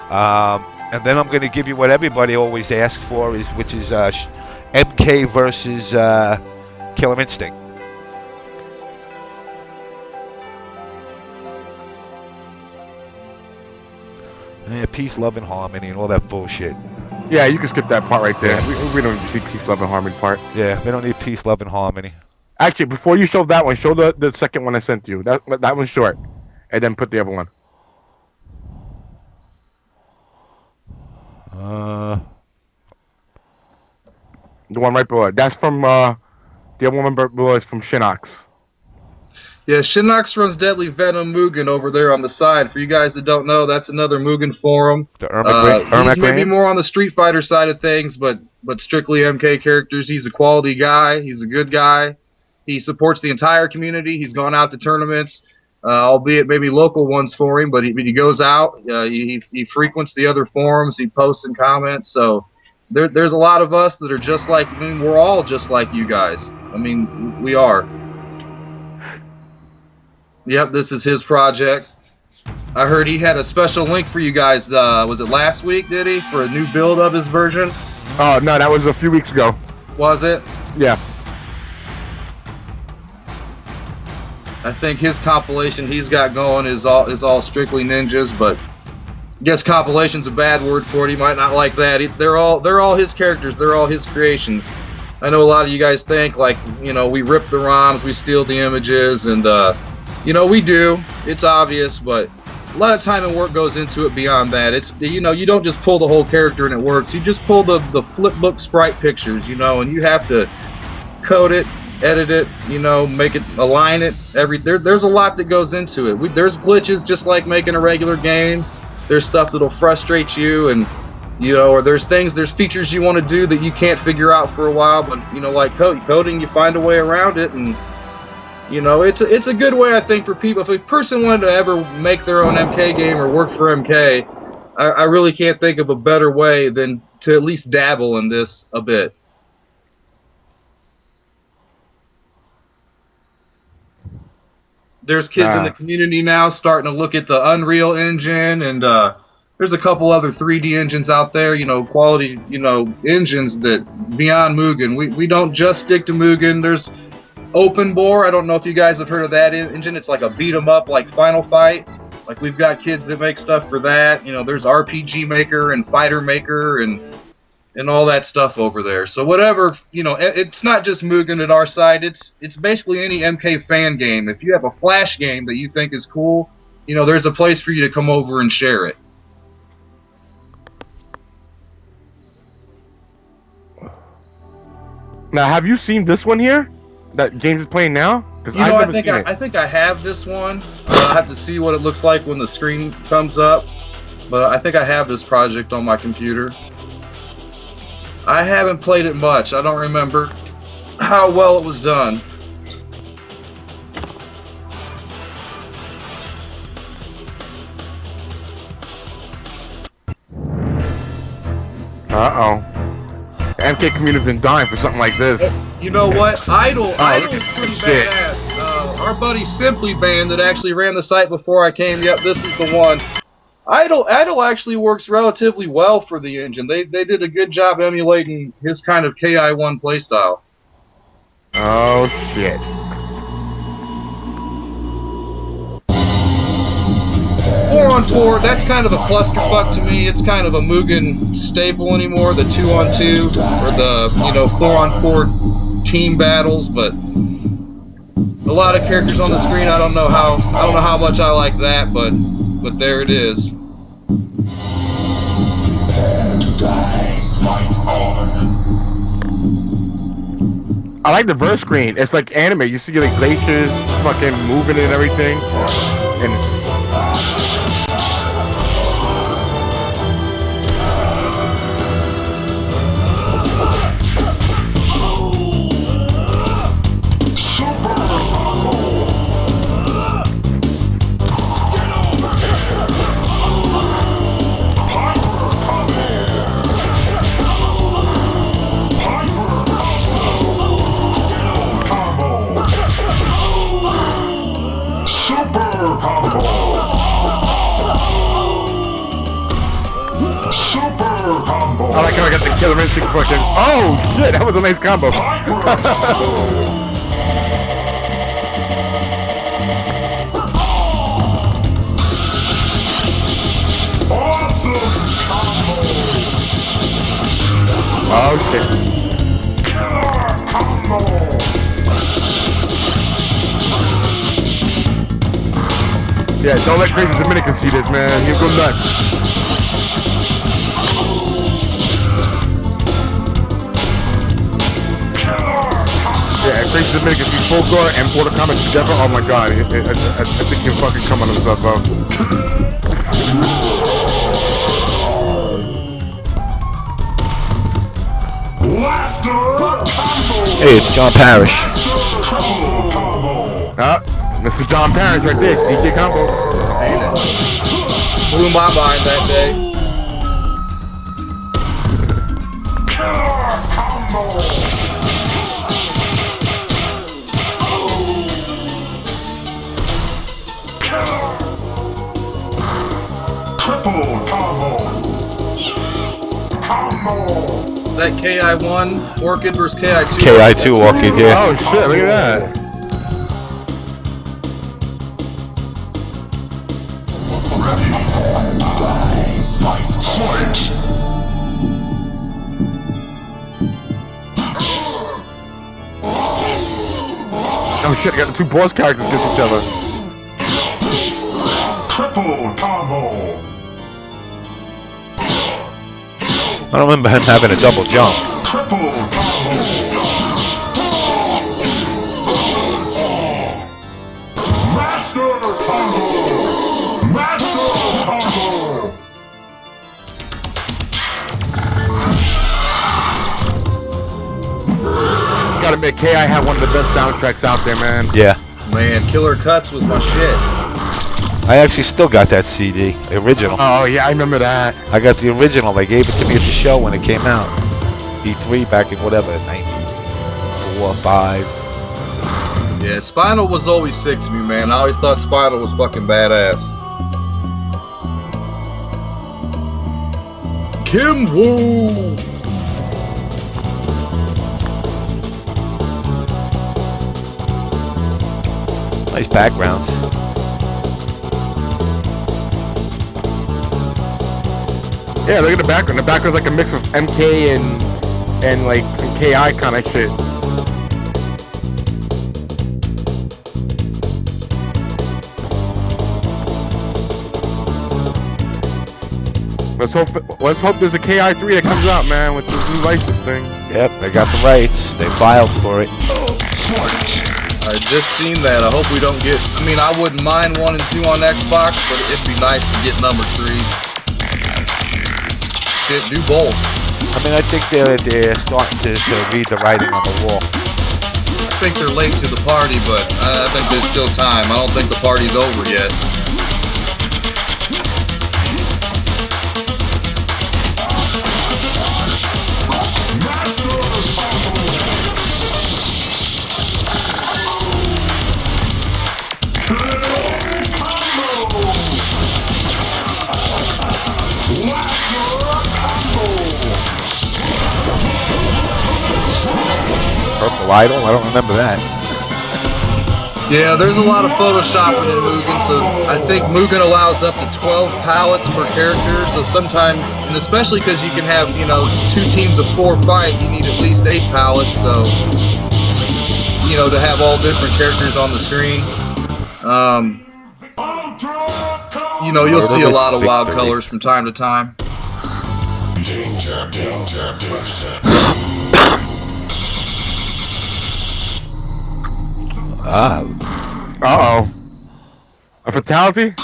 [SPEAKER 2] And then I'm going to give you what everybody always asks for, which is MK versus Killer Instinct. Yeah, peace, love, and harmony, and all that bullshit.
[SPEAKER 3] Yeah, you can skip that part right there. We don't see peace, love, and harmony part.
[SPEAKER 2] Yeah, we don't need peace, love, and harmony.
[SPEAKER 3] Actually, before you show that one, show the second one I sent you. That one's short, and then put the other one. The one right below it. That's from the other one below is from Shinox.
[SPEAKER 4] Yeah, Shinox runs Deadly Venom Mugen over there on the side. For you guys that don't know, that's another Mugen forum.
[SPEAKER 2] The Ermac
[SPEAKER 4] he's maybe more on the Street Fighter side of things, but strictly MK characters. He's a quality guy. He's a good guy. He supports the entire community. He's gone out to tournaments, albeit maybe local ones for him, but he goes out. He frequents the other forums. He posts and comments. So there's a lot of us that are just like, I mean, we're all just like you guys. I mean, we are. Yep, this is his project. I heard he had a special link for you guys. Was it last week, did he? For a new build of his version?
[SPEAKER 3] Oh no, that was a few weeks ago.
[SPEAKER 4] Was it?
[SPEAKER 3] Yeah.
[SPEAKER 4] I think his compilation he's got going is all strictly ninjas, but I guess compilation's a bad word for it. He might not like that. They're all his characters. They're all his creations. I know a lot of you guys think like, you know, we rip the ROMs, we steal the images, and you know, we do. It's obvious, but a lot of time and work goes into it beyond that. It's, you know, you don't just pull the whole character and it works. You just pull the flipbook sprite pictures, you know, and you have to code it, edit it, you know, make it, align it. There's a lot that goes into it. There's glitches just like making a regular game. There's stuff that'll frustrate you, and you know, or there's features you want to do that you can't figure out for a while, but you know, like coding, you find a way around it, and you know, it's a good way, I think, for people. If a person wanted to ever make their own MK game or work for MK, I really can't think of a better way than to at least dabble in this a bit. There's kids in the community now starting to look at the Unreal Engine, and there's a couple other 3D engines out there, you know, quality, you know, engines that beyond Mugen. We don't just stick to Mugen. There's Open Bore. I don't know if you guys have heard of that engine. It's like a beat 'em up, like Final Fight. Like, we've got kids that make stuff for that. You know, there's RPG Maker and Fighter Maker and all that stuff over there. So whatever, you know, it's not just Mugen at our side. It's basically any MK fan game. If you have a Flash game that you think is cool, you know, there's a place for you to come over and share it.
[SPEAKER 3] Now, have you seen this one here that James is playing now? Because I've never seen it.
[SPEAKER 4] I think I have this one. I have to see what it looks like when the screen comes up. But I think I have this project on my computer. I haven't played it much. I don't remember how well it was done.
[SPEAKER 3] Uh-oh. The MK community's been dying for something like this.
[SPEAKER 4] You know what? Idle is pretty
[SPEAKER 3] shit.
[SPEAKER 4] badass. Our buddy Simply Band that actually ran the site before I came, yep, this is the one. Idle actually works relatively well for the engine. They did a good job emulating his kind of KI1 playstyle.
[SPEAKER 3] Oh shit.
[SPEAKER 4] 4-on-4, that's kind of a clusterfuck to me. It's kind of a Mugen staple anymore, the 2-on-2 or the, you know, 4-on-4 team battles, but a lot of characters on the screen, I don't know how much I like that, but there it is.
[SPEAKER 3] I like the verse screen. It's like anime. You see like glaciers fucking moving and everything. And it's I like how I got the killer instinct fucking. Oh shit, that was a nice combo. Oh shit. Yeah, don't let Crazy Dominican see this, man. He'll go nuts. Yeah, Crazy Dominican sees full gore and Mortal Kombat together. Oh my god, I think he'll fucking come on himself, bro.
[SPEAKER 2] Hey, it's John Parrish.
[SPEAKER 3] Mr. John Parrish right there, DJ Combo.
[SPEAKER 4] Blew my mind that day.
[SPEAKER 5] Triple combo.
[SPEAKER 4] Is that KI1 Orchid versus KI2?
[SPEAKER 2] KI2 Orchid, yeah.
[SPEAKER 3] Oh shit! Look at that.
[SPEAKER 5] Fight!
[SPEAKER 3] Oh shit! I got the two boss characters against each other.
[SPEAKER 5] Triple combo!
[SPEAKER 2] I don't remember him having a double jump.
[SPEAKER 5] Triple combo! Master combo! Master combo!
[SPEAKER 3] Gotta admit, KI had one of the best soundtracks out there, man.
[SPEAKER 2] Yeah.
[SPEAKER 4] Man, Killer Cuts was my shit.
[SPEAKER 2] I actually still got that CD, original.
[SPEAKER 3] Oh yeah, I remember that.
[SPEAKER 2] I got the original. They gave it to me at the show when it came out. E3 back in whatever, 94, 5.
[SPEAKER 4] Yeah, Spinal was always sick to me, man. I always thought Spinal was fucking badass. Kim Woo!
[SPEAKER 2] Nice backgrounds.
[SPEAKER 3] Yeah, look at the background. The background's like a mix of MK and like some KI kind of shit. Let's hope there's a KI3 that comes out, man, with this new license thing.
[SPEAKER 2] Yep, they got the rights. They filed for it.
[SPEAKER 4] I just seen that. I hope we don't get... I mean, I wouldn't mind 1 and 2 on Xbox, but it'd be nice to get number 3. Shit, do both.
[SPEAKER 2] I mean, I think they're starting to read the writing on the wall.
[SPEAKER 4] I think they're late to the party, but I think there's still time. I don't think the party's over yet.
[SPEAKER 2] Purple Idol? I don't remember that.
[SPEAKER 4] Yeah, there's a lot of photoshopping in Mugen, so I think Mugen allows up to 12 palettes per character, so sometimes, and especially because you can have, you know, 2 teams of 4 fight, you need at least 8 palettes, so, you know, to have all different characters on the screen. You know, you'll see a lot of wild colors from time to time.
[SPEAKER 3] Uh-oh. A fatality?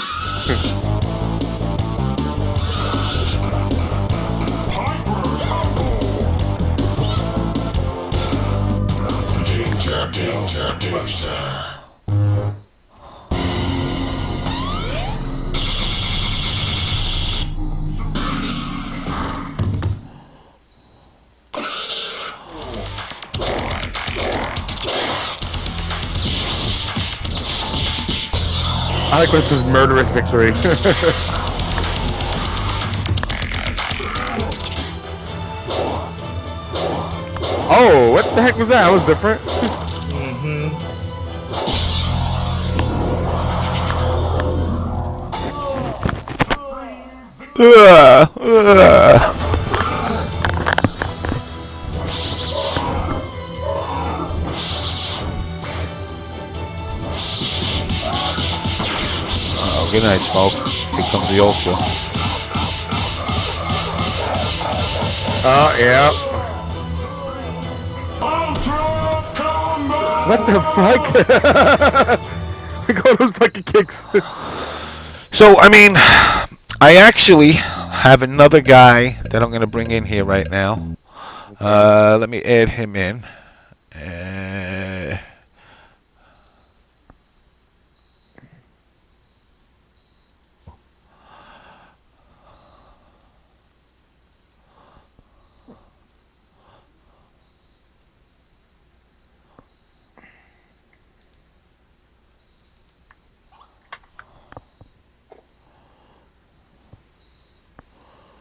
[SPEAKER 3] I like this is murderous victory. Oh, what the heck was that? That was different.
[SPEAKER 2] Good night, Smoke. Here comes the Ultra.
[SPEAKER 3] Oh, yeah. What the fuck? Look at all those fucking kicks.
[SPEAKER 2] So, I mean, I actually have another guy that I'm going to bring in here right now. Let me add him in.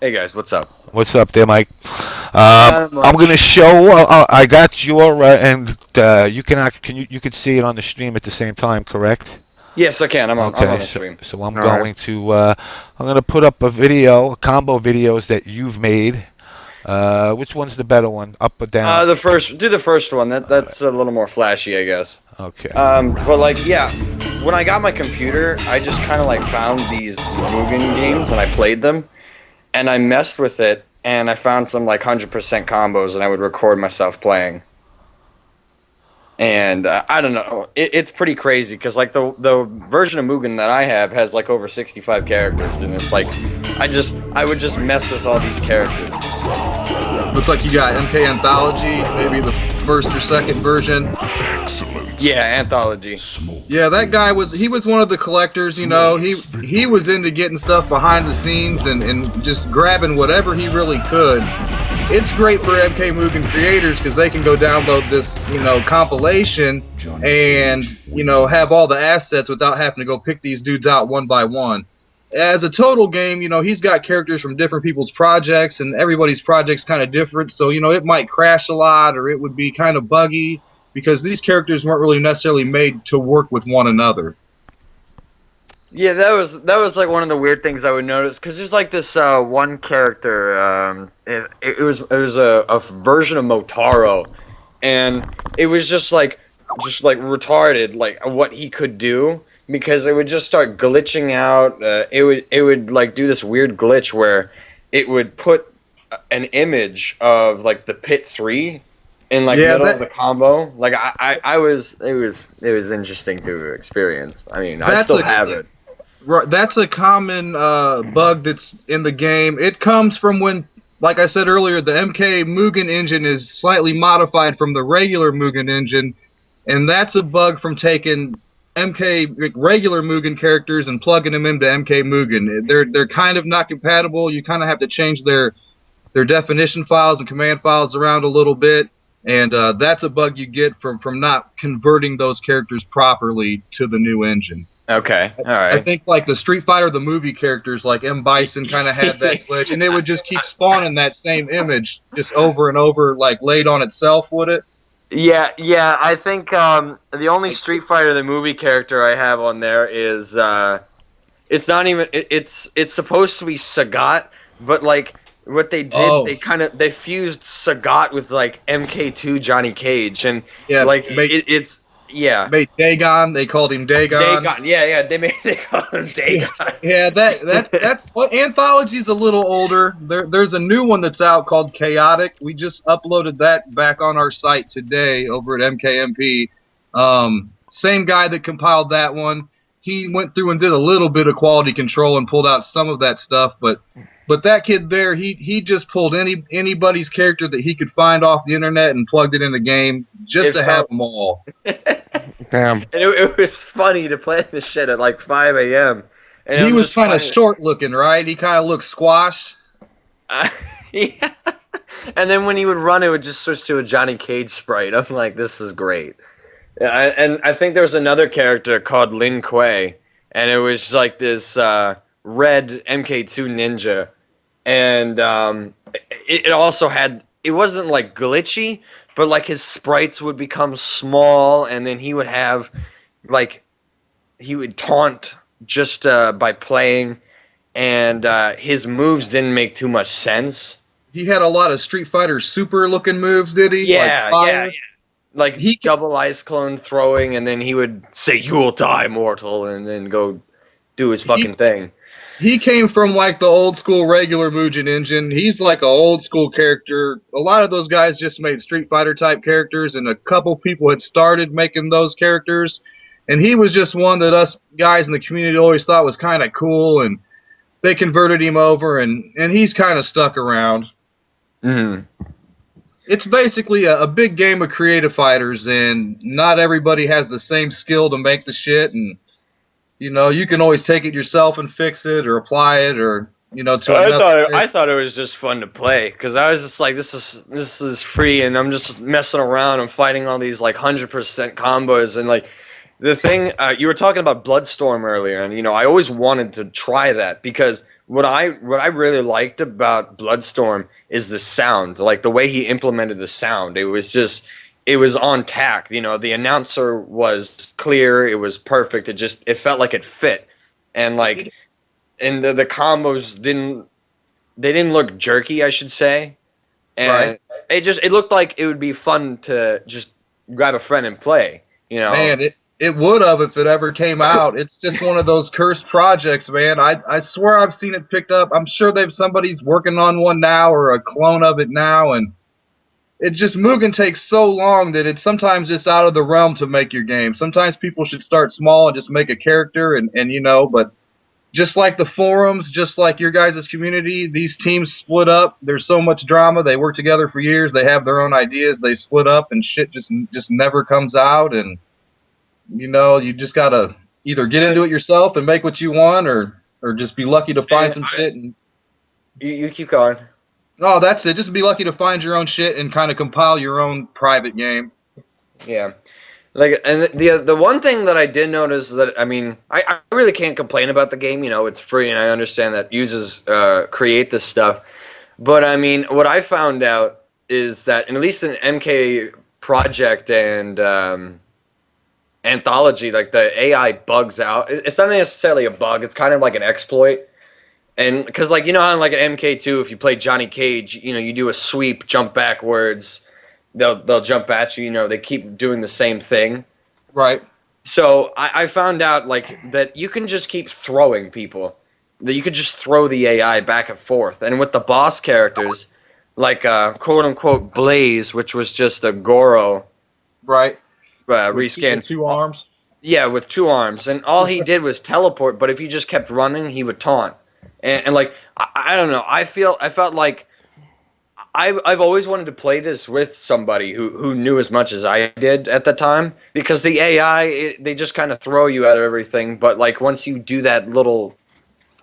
[SPEAKER 6] Hey guys, what's up?
[SPEAKER 2] What's up there, Mike? I'm gonna show. I got your and you can see it on the stream at the same time, correct?
[SPEAKER 6] Yes, I can. I'm on the
[SPEAKER 2] so,
[SPEAKER 6] stream.
[SPEAKER 2] so I'm
[SPEAKER 6] All
[SPEAKER 2] going
[SPEAKER 6] right.
[SPEAKER 2] to I'm gonna put up a combo videos that you've made. Which one's the better one? Up or down?
[SPEAKER 6] Do the first one. That's a little more flashy, I guess.
[SPEAKER 2] Okay.
[SPEAKER 6] But like, yeah, when I got my computer, I just kind of like found these Mugen games and I played them, and I messed with it, and I found some like 100% combos, and I would record myself playing. And I don't know, it's pretty crazy because like the version of Mugen that I have has like over 65 characters, and it's like I would just mess with all these characters.
[SPEAKER 4] Looks like you got MK Anthology, maybe the first or second version.
[SPEAKER 5] Excellent.
[SPEAKER 6] Yeah, Anthology.
[SPEAKER 4] Yeah, that guy was one of the collectors, you know. He was into getting stuff behind the scenes and just grabbing whatever he really could. It's great for MK Mugen creators because they can go download this, you know, compilation and, you know, have all the assets without having to go pick these dudes out one by one. As a total game, you know, he's got characters from different people's projects, and everybody's project's kind of different, so, you know, it might crash a lot or it would be kind of buggy because these characters weren't really necessarily made to work with one another.
[SPEAKER 6] Yeah, that was like one of the weird things I would notice because there's like this one character. It was a version of Motaro, and it was just like retarded, like what he could do because it would just start glitching out. It would like do this weird glitch where it would put an image of like the Pit 3 in like middle of the combo. Like it was interesting to experience. I mean, I still have it.
[SPEAKER 4] Right, that's a common bug that's in the game. It comes from when, like I said earlier, the MK Mugen engine is slightly modified from the regular Mugen engine, and that's a bug from taking MK regular Mugen characters and plugging them into MK Mugen. They're kind of not compatible. You kind of have to change their definition files and command files around a little bit, and that's a bug you get from not converting those characters properly to the new engine.
[SPEAKER 6] Okay, all right.
[SPEAKER 4] I think like the Street Fighter the movie characters like M. Bison kind of had that glitch, and it would just keep spawning that same image just over and over, like laid on itself, would it?
[SPEAKER 6] Yeah. I think the only Street Fighter the movie character I have on there is it's not even it's supposed to be Sagat, but like what they did, they fused Sagat with like MK2 Johnny Cage, and like it's. Yeah.
[SPEAKER 4] Made Dagon. They called him Dagon.
[SPEAKER 6] Dagon. Yeah. They called him Dagon.
[SPEAKER 4] Yeah. That's what Anthology's a little older. There's a new one that's out called Chaotic. We just uploaded that back on our site today over at MKMP. Same guy that compiled that one. He went through and did a little bit of quality control and pulled out some of that stuff, but that kid there, he just pulled anybody's character that he could find off the internet and plugged it in the game just to have them all.
[SPEAKER 3] Damn.
[SPEAKER 6] And it was funny to play this shit at like 5 a.m. And
[SPEAKER 4] he was kind of short looking, right? He kind of looked squashed.
[SPEAKER 6] Yeah. And then when he would run, it would just switch to a Johnny Cage sprite. I'm like, this is great. And I think there was another character called Lin Kuei, and it was like this red MK2 ninja. And it also had, it wasn't like glitchy, but like his sprites would become small, and then he would have, like, he would taunt just by playing, and his moves didn't make too much sense.
[SPEAKER 4] He had a lot of Street Fighter Super looking moves, did he?
[SPEAKER 6] Yeah,
[SPEAKER 4] like
[SPEAKER 6] yeah. Like double ice clone throwing, and then he would say, "You will die, mortal," and then go do his fucking thing.
[SPEAKER 4] He came from like the old school regular Mugen engine. He's like an old school character. A lot of those guys just made Street Fighter type characters, and a couple people had started making those characters. And he was just one that us guys in the community always thought was kind of cool, and they converted him over, and he's kind of stuck around.
[SPEAKER 6] Mm-hmm.
[SPEAKER 4] It's basically a big game of creative fighters, and not everybody has the same skill to make the shit, and you know, you can always take it yourself and fix it or apply it, or you know.
[SPEAKER 6] I thought it was just fun to play because I was just like, this is free, and I'm just messing around and fighting all these like 100% combos, and like the thing you were talking about Bloodstorm earlier, and I always wanted to try that because what I really liked about Bloodstorm is the sound, like the way he implemented the sound. It was on tack. The announcer was clear. It was perfect. It felt like it fit, and the combos didn't look jerky, I should say, and it looked like it would be fun to just grab a friend and play.
[SPEAKER 4] Man, it would have if it ever came out. It's just one of those cursed projects, man. I swear I've seen it picked up. I'm sure somebody's working on one now or a clone of it now, and it just Mugen takes so long that it's sometimes just out of the realm to make your game. Sometimes people should start small and just make a character and but just like the forums, just like your guys' community, these teams split up. There's so much drama. They work together for years. They have their own ideas. They split up and shit just never comes out, and you just gotta either get into it yourself and make what you want, or just be lucky to find some shit. And
[SPEAKER 6] you keep going.
[SPEAKER 4] No, that's it. Just be lucky to find your own shit and kind of compile your own private game.
[SPEAKER 6] Yeah, and the one thing that I did notice that I really can't complain about the game. It's free, and I understand that users create this stuff. But what I found out is that at least in MK Project and Anthology, like the AI bugs out. It's not necessarily a bug. It's kind of like an exploit. And because how on an MK2, if you play Johnny Cage, you do a sweep, jump backwards, they'll jump at you. They keep doing the same thing.
[SPEAKER 4] Right. So
[SPEAKER 6] I found out that you can just keep throwing people. That you could just throw the AI back and forth. And with the boss characters, quote unquote Blaze, which was just a Goro.
[SPEAKER 4] Right.
[SPEAKER 6] Reskin.
[SPEAKER 4] With 2 arms?
[SPEAKER 6] Yeah, with 2 arms. And all he did was teleport, but if you just kept running, he would taunt. And I don't know, I felt like I've always wanted to play this with somebody who knew as much as I did at the time, because the AI, they just kind of throw you out of everything, but once you do that little,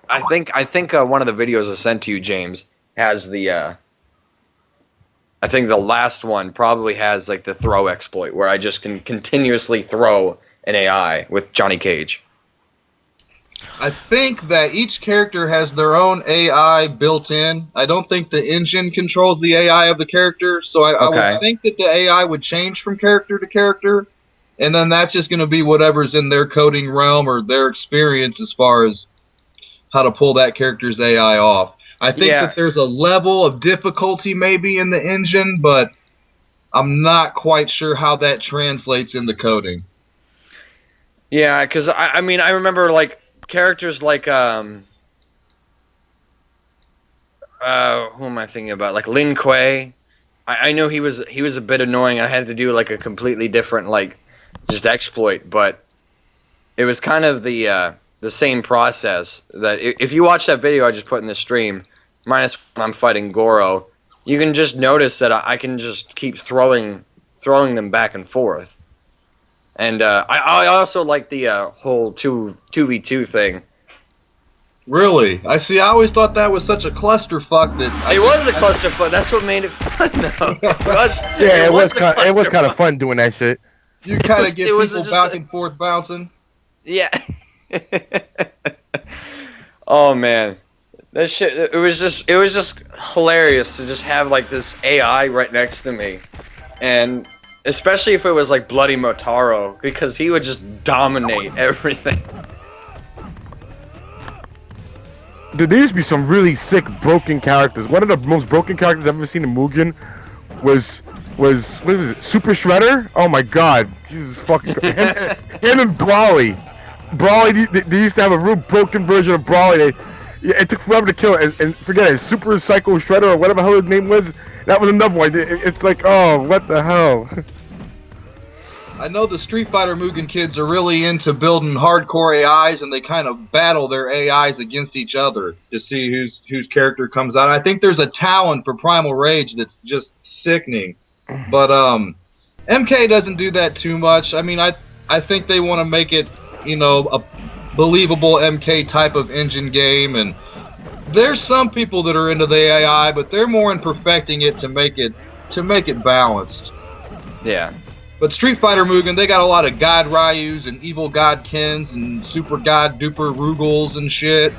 [SPEAKER 6] I think one of the videos I sent to you, James, has the I think the last one probably has the throw exploit where I just can continuously throw an AI with Johnny Cage.
[SPEAKER 4] I think that each character has their own AI built in. I don't think the engine controls the AI of the character, so I would think that the AI would change from character to character, and then that's just going to be whatever's in their coding realm or their experience as far as how to pull that character's AI off. I think that there's a level of difficulty maybe in the engine, but I'm not quite sure how that translates into coding.
[SPEAKER 6] Yeah, because I remember characters who am I thinking about? Lin Kuei. I know he was a bit annoying. I had to do a completely different just exploit, but it was kind of the same process. That if you watch that video I just put in the stream, minus when I'm fighting Goro, you can just notice that I can just keep throwing them back and forth. And I also like the whole 2v2 thing.
[SPEAKER 4] Really? I always thought that was such a clusterfuck that...
[SPEAKER 6] It was a clusterfuck. That's what made it fun, though.
[SPEAKER 3] It was kind of fun doing that shit.
[SPEAKER 4] You kind of get people back and forth bouncing.
[SPEAKER 6] Yeah. Oh, man. That shit, it was just hilarious to just have this AI right next to me. And especially if it was Bloody Motaro, because he would just dominate everything.
[SPEAKER 3] Dude, there used to be some really sick broken characters. One of the most broken characters I've ever seen in Mugen was what was it? Super Shredder? Oh my god. Jesus fucking him and Brawly. Brawly, they used to have a real broken version of Brawly. It took forever to kill it, and forget it, Super Psycho Shredder or whatever the hell his name was. That was another one. It's oh, what the hell?
[SPEAKER 4] I know the Street Fighter Mugen kids are really into building hardcore AIs, and they kind of battle their AIs against each other to see whose character comes out. I think there's a talent for Primal Rage that's just sickening. But MK doesn't do that too much. I think they want to make it, a believable MK type of engine game, and there's some people that are into the AI, but they're more in perfecting it to make it balanced.
[SPEAKER 6] Yeah.
[SPEAKER 4] But Street Fighter Mugen, they got a lot of God Ryus and Evil God Kens and Super God Duper Rugals and shit.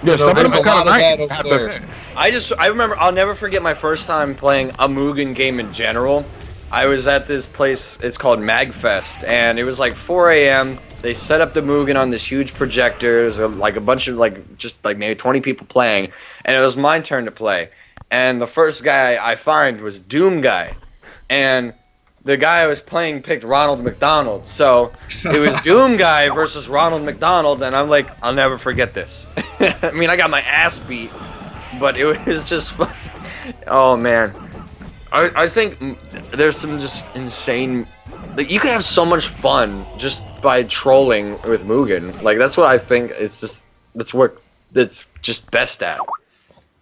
[SPEAKER 3] Yeah, some of them are kind of nice.
[SPEAKER 4] over
[SPEAKER 3] Have
[SPEAKER 4] there.
[SPEAKER 3] to-
[SPEAKER 6] I remember, I'll never forget my first time playing a Mugen game in general. I was at this place, it's called Magfest, and it was like 4 a.m. They set up the Mugen on this huge projector. There's like a bunch of just maybe 20 people playing, and it was my turn to play. And the first guy I find was Doom Guy, and the guy I was playing picked Ronald McDonald. So it was Doom Guy versus Ronald McDonald, and I'm like, I'll never forget this. I mean, I got my ass beat, but it was just fun. Oh man, I think there's some just insane. Like, you can have so much fun just by trolling with Mugen. Like, that's what I think. That's just best at.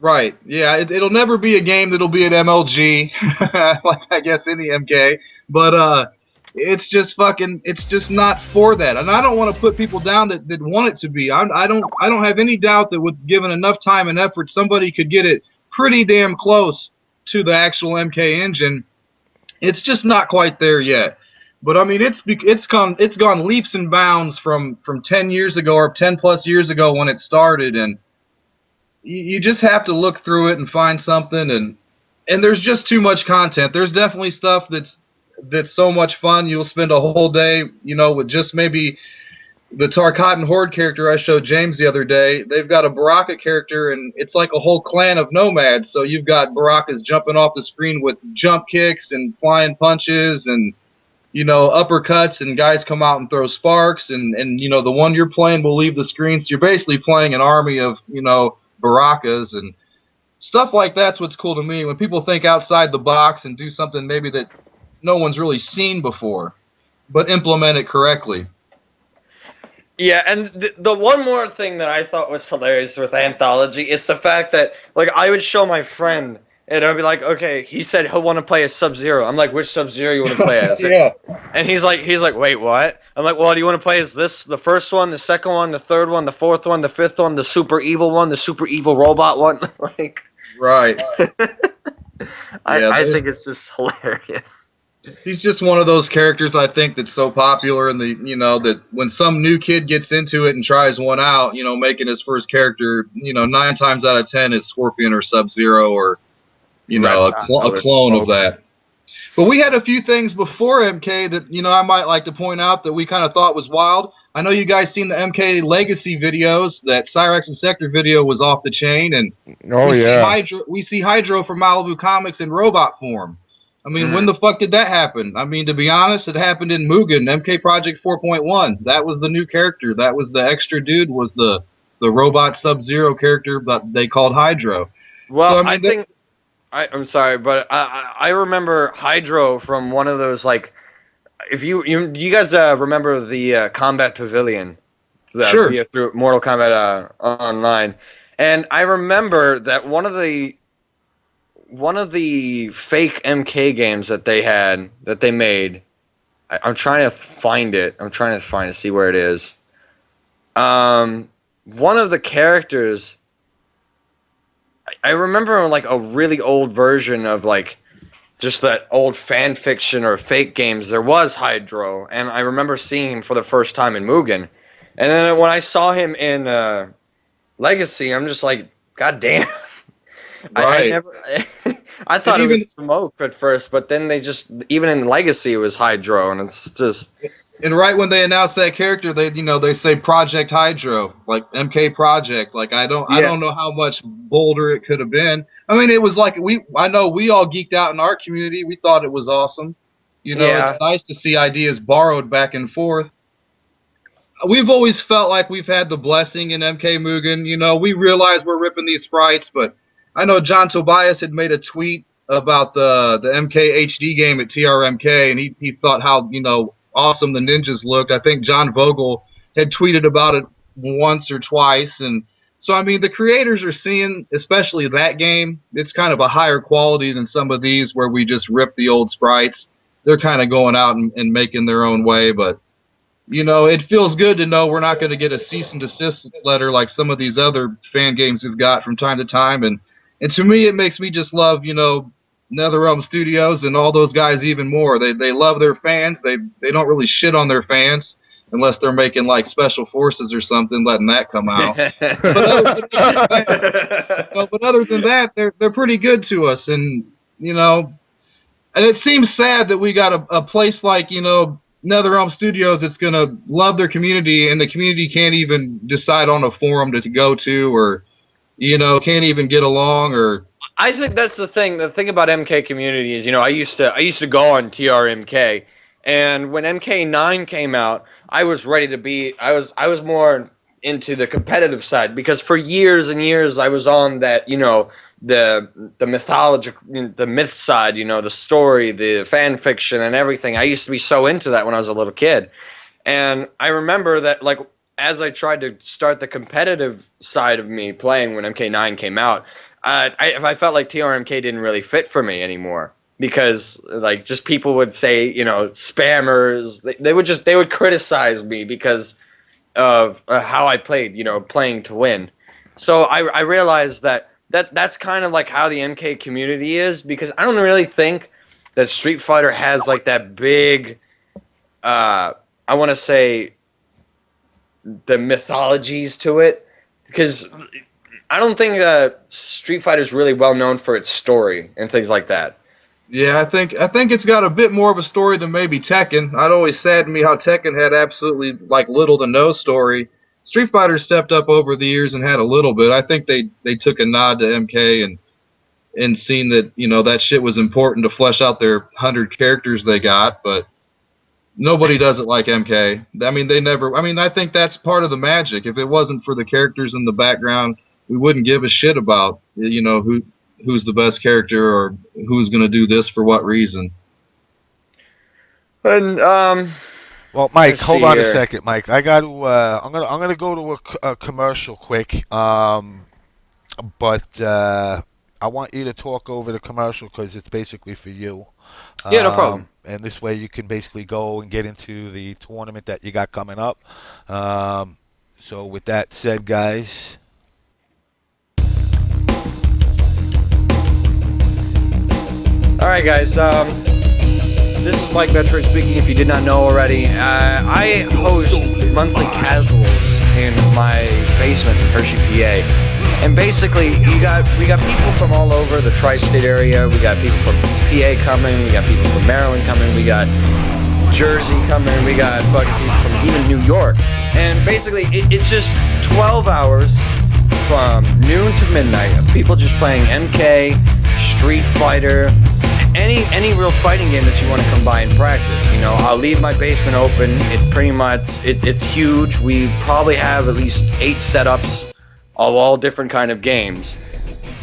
[SPEAKER 4] Right. Yeah. It'll never be a game that'll be at MLG, like I guess any MK. But it's just fucking. It's just not for that. And I don't want to put people down that want it to be. I don't have any doubt that with given enough time and effort, somebody could get it pretty damn close to the actual MK engine. It's just not quite there yet. But I mean, it's gone leaps and bounds from 10 years ago or 10 plus years ago when it started, and you just have to look through it and find something, and there's just too much content. There's definitely stuff that's so much fun. You'll spend a whole day, with just maybe the Tarkatan Horde character I showed James the other day. They've got a Baraka character, and it's like a whole clan of nomads. So you've got Barakas jumping off the screen with jump kicks and flying punches and uppercuts, and guys come out and throw sparks, and the one you're playing will leave the screen. So you're basically playing an army of Barakas and stuff like that's what's cool to me. When people think outside the box and do something maybe that no one's really seen before, but implement it correctly.
[SPEAKER 6] Yeah, and the one more thing that I thought was hilarious with Anthology is the fact that, like, I would show my friend, and I'd be like, okay, he said he'll want to play as Sub-Zero. I'm like, which Sub-Zero you want to play as?
[SPEAKER 4] Yeah.
[SPEAKER 6] And he's like, wait, what? I'm like, well, do you want to play as this, the first one, the second one, the third one, the fourth one, the fifth one, the super evil one, the super evil robot one? Like,
[SPEAKER 4] right.
[SPEAKER 6] I think it's just hilarious.
[SPEAKER 4] He's just one of those characters I think that's so popular, and that when some new kid gets into it and tries one out, making his first character, 9 times out of 10 it's Scorpion or Sub-Zero or a clone of that. But we had a few things before MK that I might like to point out that we kind of thought was wild. I know you guys seen the MK Legacy videos. That Cyrex and Sector video was off the chain, and we see Hydro from Malibu Comics in robot form. I mean, when the fuck did that happen? I mean, to be honest, it happened in Mugen, MK Project 4.1. That was the new character. That was the extra dude, was the robot Sub-Zero character that they called Hydro.
[SPEAKER 6] Well, so, I think... I'm sorry, but I remember Hydro from one of those, like... If you guys remember the Combat Pavilion?
[SPEAKER 4] Sure.
[SPEAKER 6] Through Mortal Kombat Online. And I remember that one of the fake MK games that they made, I'm trying to find it. I'm trying to see where it is. One of the characters, I remember like a really old version of like just that old fan fiction or fake games. There was Hydro, and I remember seeing him for the first time in Mugen. And then when I saw him in Legacy, I'm just like, God damn.
[SPEAKER 4] Right.
[SPEAKER 6] I thought it was Smoke at first, but then they just, even in Legacy, it was Hydro, and it's just...
[SPEAKER 4] And right when they announced that character, they say Project Hydro, like MK Project. Like, I don't know how much bolder it could have been. I mean, it was like, I know we all geeked out in our community. We thought it was awesome. It's nice to see ideas borrowed back and forth. We've always felt like we've had the blessing in MK Mugen. We realize we're ripping these sprites, but I know John Tobias had made a tweet about the MK HD game at TRMK, and he thought how, awesome the ninjas looked. I think John Vogel had tweeted about it once or twice, and so, I mean, the creators are seeing, especially that game, it's kind of a higher quality than some of these where we just rip the old sprites. They're kind of going out and making their own way, but it feels good to know we're not going to get a cease and desist letter like some of these other fan games we've got from time to time, and to me, it makes me just love, NetherRealm Studios and all those guys even more. They love their fans. They don't really shit on their fans unless they're making like Special Forces or something, letting that come out. But other than that, they're pretty good to us, and you know, and it seems sad that we got a place like NetherRealm Studios that's gonna love their community, and the community can't even decide on a forum to go to, or can't even get along, or
[SPEAKER 6] I think that's the thing. The thing about MK community is, I used to go on TRMK, and when MK9 came out, I was ready to be. I was more into the competitive side because for years and years I was on that. The mythology, the myth side. The story, the fan fiction, and everything. I used to be so into that when I was a little kid, and I remember that like as I tried to start the competitive side of me playing when MK9 came out. I felt like TRMK didn't really fit for me anymore because like just people would say spammers, they would criticize me because of how I played, playing to win. So I realized that's kind of like how the MK community is, because I don't really think that Street Fighter has like that big I want to say the mythologies to it, because I don't think Street Fighter is really well known for its story and things like that.
[SPEAKER 4] Yeah, I think it's got a bit more of a story than maybe Tekken. It always saddened me how Tekken had absolutely like little to no story. Street Fighter stepped up over the years and had a little bit. I think they took a nod to MK and seen that that shit was important to flesh out their 100 characters they got, but nobody does it like MK. I mean, they never. I mean, I think that's part of the magic. If it wasn't for the characters in the background, we wouldn't give a shit about who's the best character or who's going to do this for what reason.
[SPEAKER 6] And
[SPEAKER 2] well, Mike, hold on a second, Mike. I got to. I'm gonna go to a commercial quick. But I want you to talk over the commercial because it's basically for you.
[SPEAKER 6] Yeah, no problem.
[SPEAKER 2] And this way you can basically go and get into the tournament that you got coming up. So with that said, guys.
[SPEAKER 6] Alright guys, this is Mikemetroid speaking if you did not know already. I host monthly casuals in my basement in Hershey, PA. And basically, we got people from all over the tri-state area. We got people from PA coming, we got people from Maryland coming, we got Jersey coming, we got fucking people from even New York. And basically, it's just 12 hours from noon to midnight of people just playing MK, Street Fighter, any real fighting game that you want to come by and practice. I'll leave my basement open. It's pretty much it's huge. We probably have at least 8 setups of all different kind of games,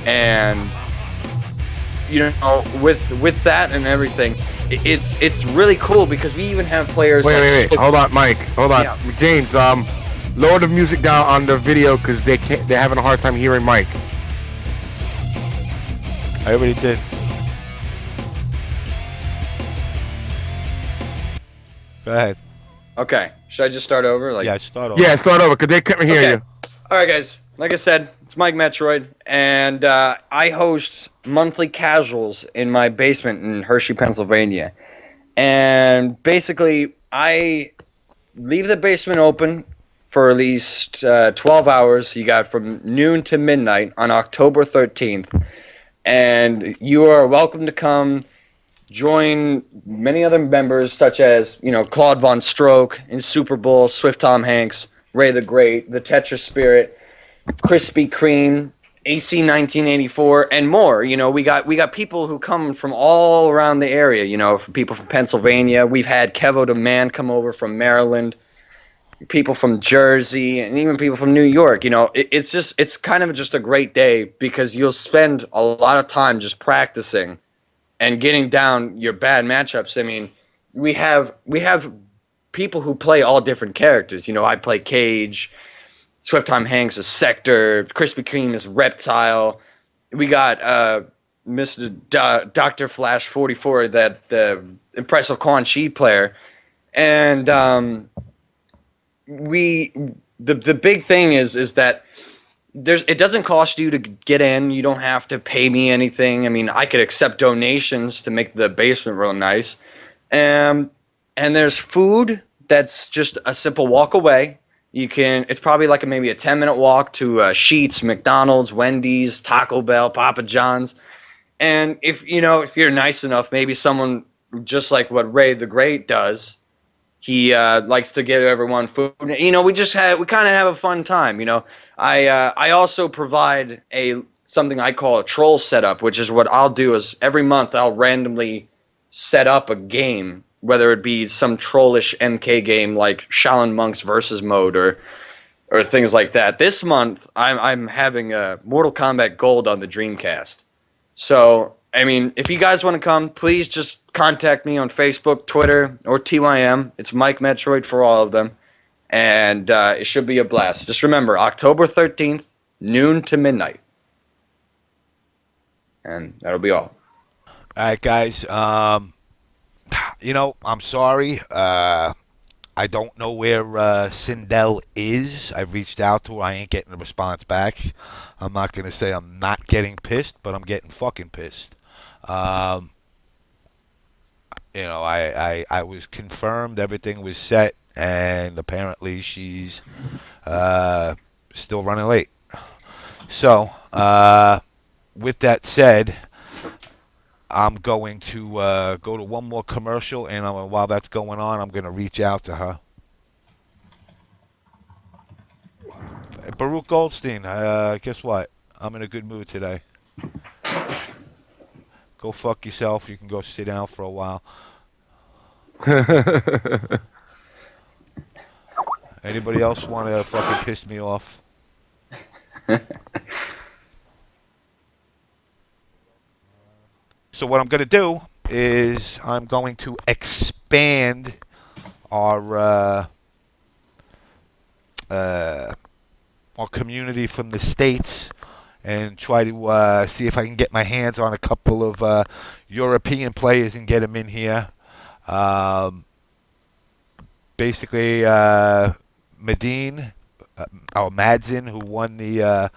[SPEAKER 6] and with that and everything, it's really cool because we even have players.
[SPEAKER 3] Wait, hold on, Mike. Hold on, yeah. James. Lower the music down on the video because they're having a hard time hearing Mike.
[SPEAKER 2] I already did. Go ahead.
[SPEAKER 6] Okay. Should I just start over?
[SPEAKER 2] Yeah, start over.
[SPEAKER 3] Yeah, start over, because they couldn't hear you.
[SPEAKER 6] Alright, guys. Like I said, it's Mikemetroid, and I host monthly casuals in my basement in Hershey, Pennsylvania. And basically, I leave the basement open for at least 12 hours. You got from noon to midnight on October 13th. And you are welcome to come join many other members, such as Claude Von Stroke, in Super Bowl, Swift Tom Hanks, Ray the Great, the Tetris Spirit, Krispy Kreme, AC 1984, and more. We got people who come from all around the area. People from Pennsylvania. We've had Kevo the Man come over from Maryland. People from Jersey, and even people from New York. It's kind of just a great day because you'll spend a lot of time just practicing and getting down your bad matchups. I mean, we have people who play all different characters. I play Cage, Swift Time Hanks is Sector, Krispy Kreme is Reptile. We got Mr. Dr. Flash 44, that the impressive Quan Chi player, and the big thing is that it doesn't cost you to get in. You don't have to pay me anything. I mean, I could accept donations to make the basement real nice. And there's food that's just a simple walk away. It's probably like maybe a 10-minute walk to Sheetz, McDonald's, Wendy's, Taco Bell, Papa John's. And if you're nice enough, maybe someone just like what Ray the Great does, he likes to give everyone food. We kind of have a fun time. I also provide something I call a troll setup, which is what I'll do is every month I'll randomly set up a game, whether it be some trollish MK game like Shaolin Monks versus mode or things like that. This month I'm having a Mortal Kombat Gold on the Dreamcast. So I mean, if you guys want to come, please just contact me on Facebook, Twitter, or TYM. It's Mikemetroid for all of them. And it should be a blast. Just remember, October 13th, noon to midnight. And that'll be all.
[SPEAKER 2] All right, guys. I'm sorry. I don't know where Sindel is. I've reached out to her. I ain't getting a response back. I'm not going to say I'm not getting pissed, but I'm getting fucking pissed. I was confirmed, everything was set, and apparently she's still running late. So, with that said, I'm going to go to one more commercial, and while that's going on, I'm going to reach out to her. Baruch Goldstein, guess what? I'm in a good mood today. Go fuck yourself. You can go sit down for a while. Anybody else want to fucking piss me off? So what I'm going to do is I'm going to expand our community from the States and try to see if I can get my hands on a couple of European players and get them in here. Basically, Madine, Madzin, who won the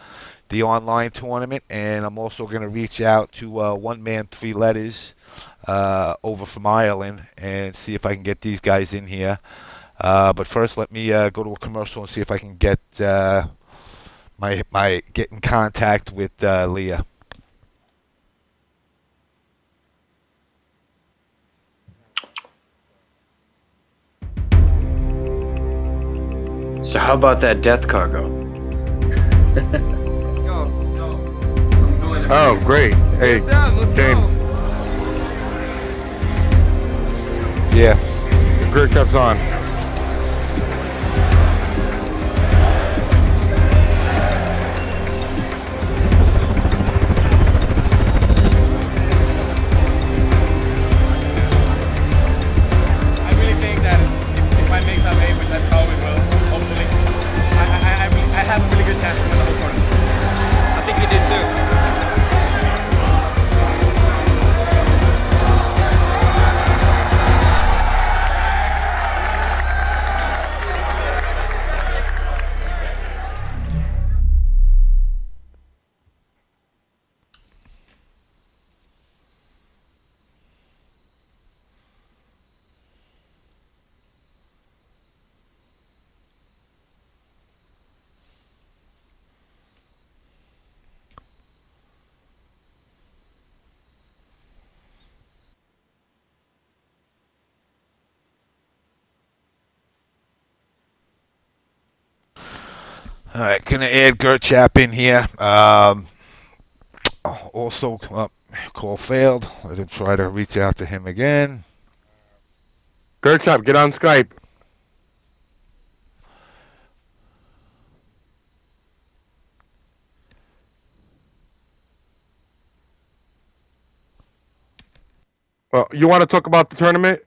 [SPEAKER 2] online tournament, and I'm also going to reach out to One Man Three Letters over from Ireland and see if I can get these guys in here. But first, let me go to a commercial and see if I can get get in contact with Leah.
[SPEAKER 6] So how about that death cargo?
[SPEAKER 3] Oh, great. Hey, James.
[SPEAKER 2] Yeah.
[SPEAKER 3] The Gerchap's on.
[SPEAKER 7] I really think that if I make top 8, which I probably will, hopefully, I have a really good chance to win the whole tournament. I think you did too.
[SPEAKER 2] All right, gonna add Gerchap in here. Also, call failed. Let him try to reach out to him again.
[SPEAKER 3] Gerchap, get on Skype. Well, you want to talk about the tournament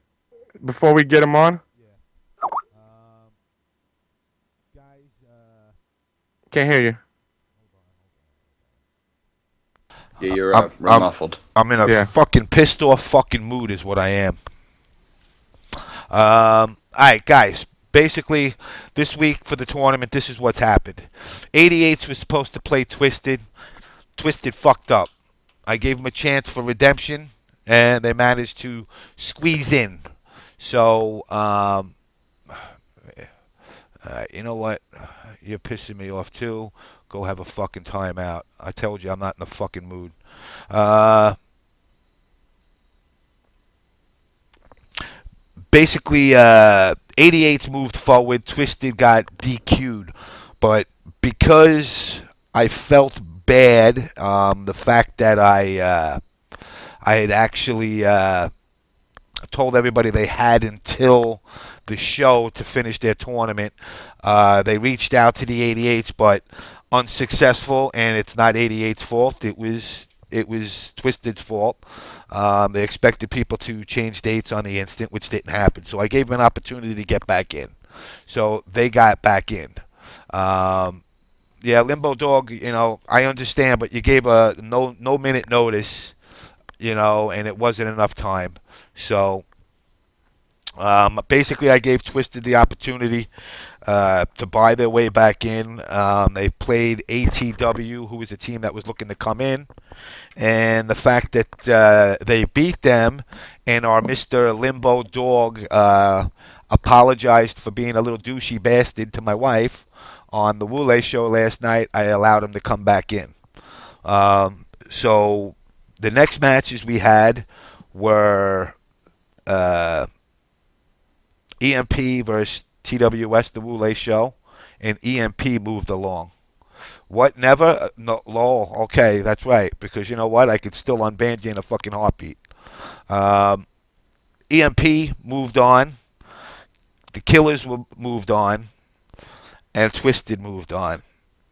[SPEAKER 3] before we get him on? Can't hear you.
[SPEAKER 6] Yeah, you're muffled.
[SPEAKER 2] I'm in a fucking pissed off fucking mood is what I am. All right, guys. basically, this week for the tournament, this is what's happened. 88s was supposed to play Twisted. Twisted fucked up. I gave them a chance for redemption, and they managed to squeeze in. So, you know what? You're pissing me off too. Go have a fucking timeout. I told you I'm not in the fucking mood. Basically, 88's moved forward. Twisted got DQ'd. But because I felt bad, the fact that I had actually told everybody they had until the show to finish their tournament. They reached out to the 88s, but unsuccessful, and it's not 88's fault. It was Twisted's fault. They expected people to change dates on the instant, which didn't happen. So I gave them an opportunity to get back in. So they got back in. Yeah, Limbo Dog, I understand, but you gave a no minute notice, and it wasn't enough time. So basically I gave Twisted the opportunity to buy their way back in. They played ATW, who was a team that was looking to come in. And the fact that they beat them, and our Mr. Limbo Dog apologized for being a little douchey bastard to my wife on the Wtih show last night, I allowed him to come back in. So the next matches we had were EMP versus TWS, the Wtih show, and EMP moved along. What, never? No, lol. Okay, that's right, because you know what? I could still unban you in a fucking heartbeat. EMP moved on. The Killers moved on. And Twisted moved on.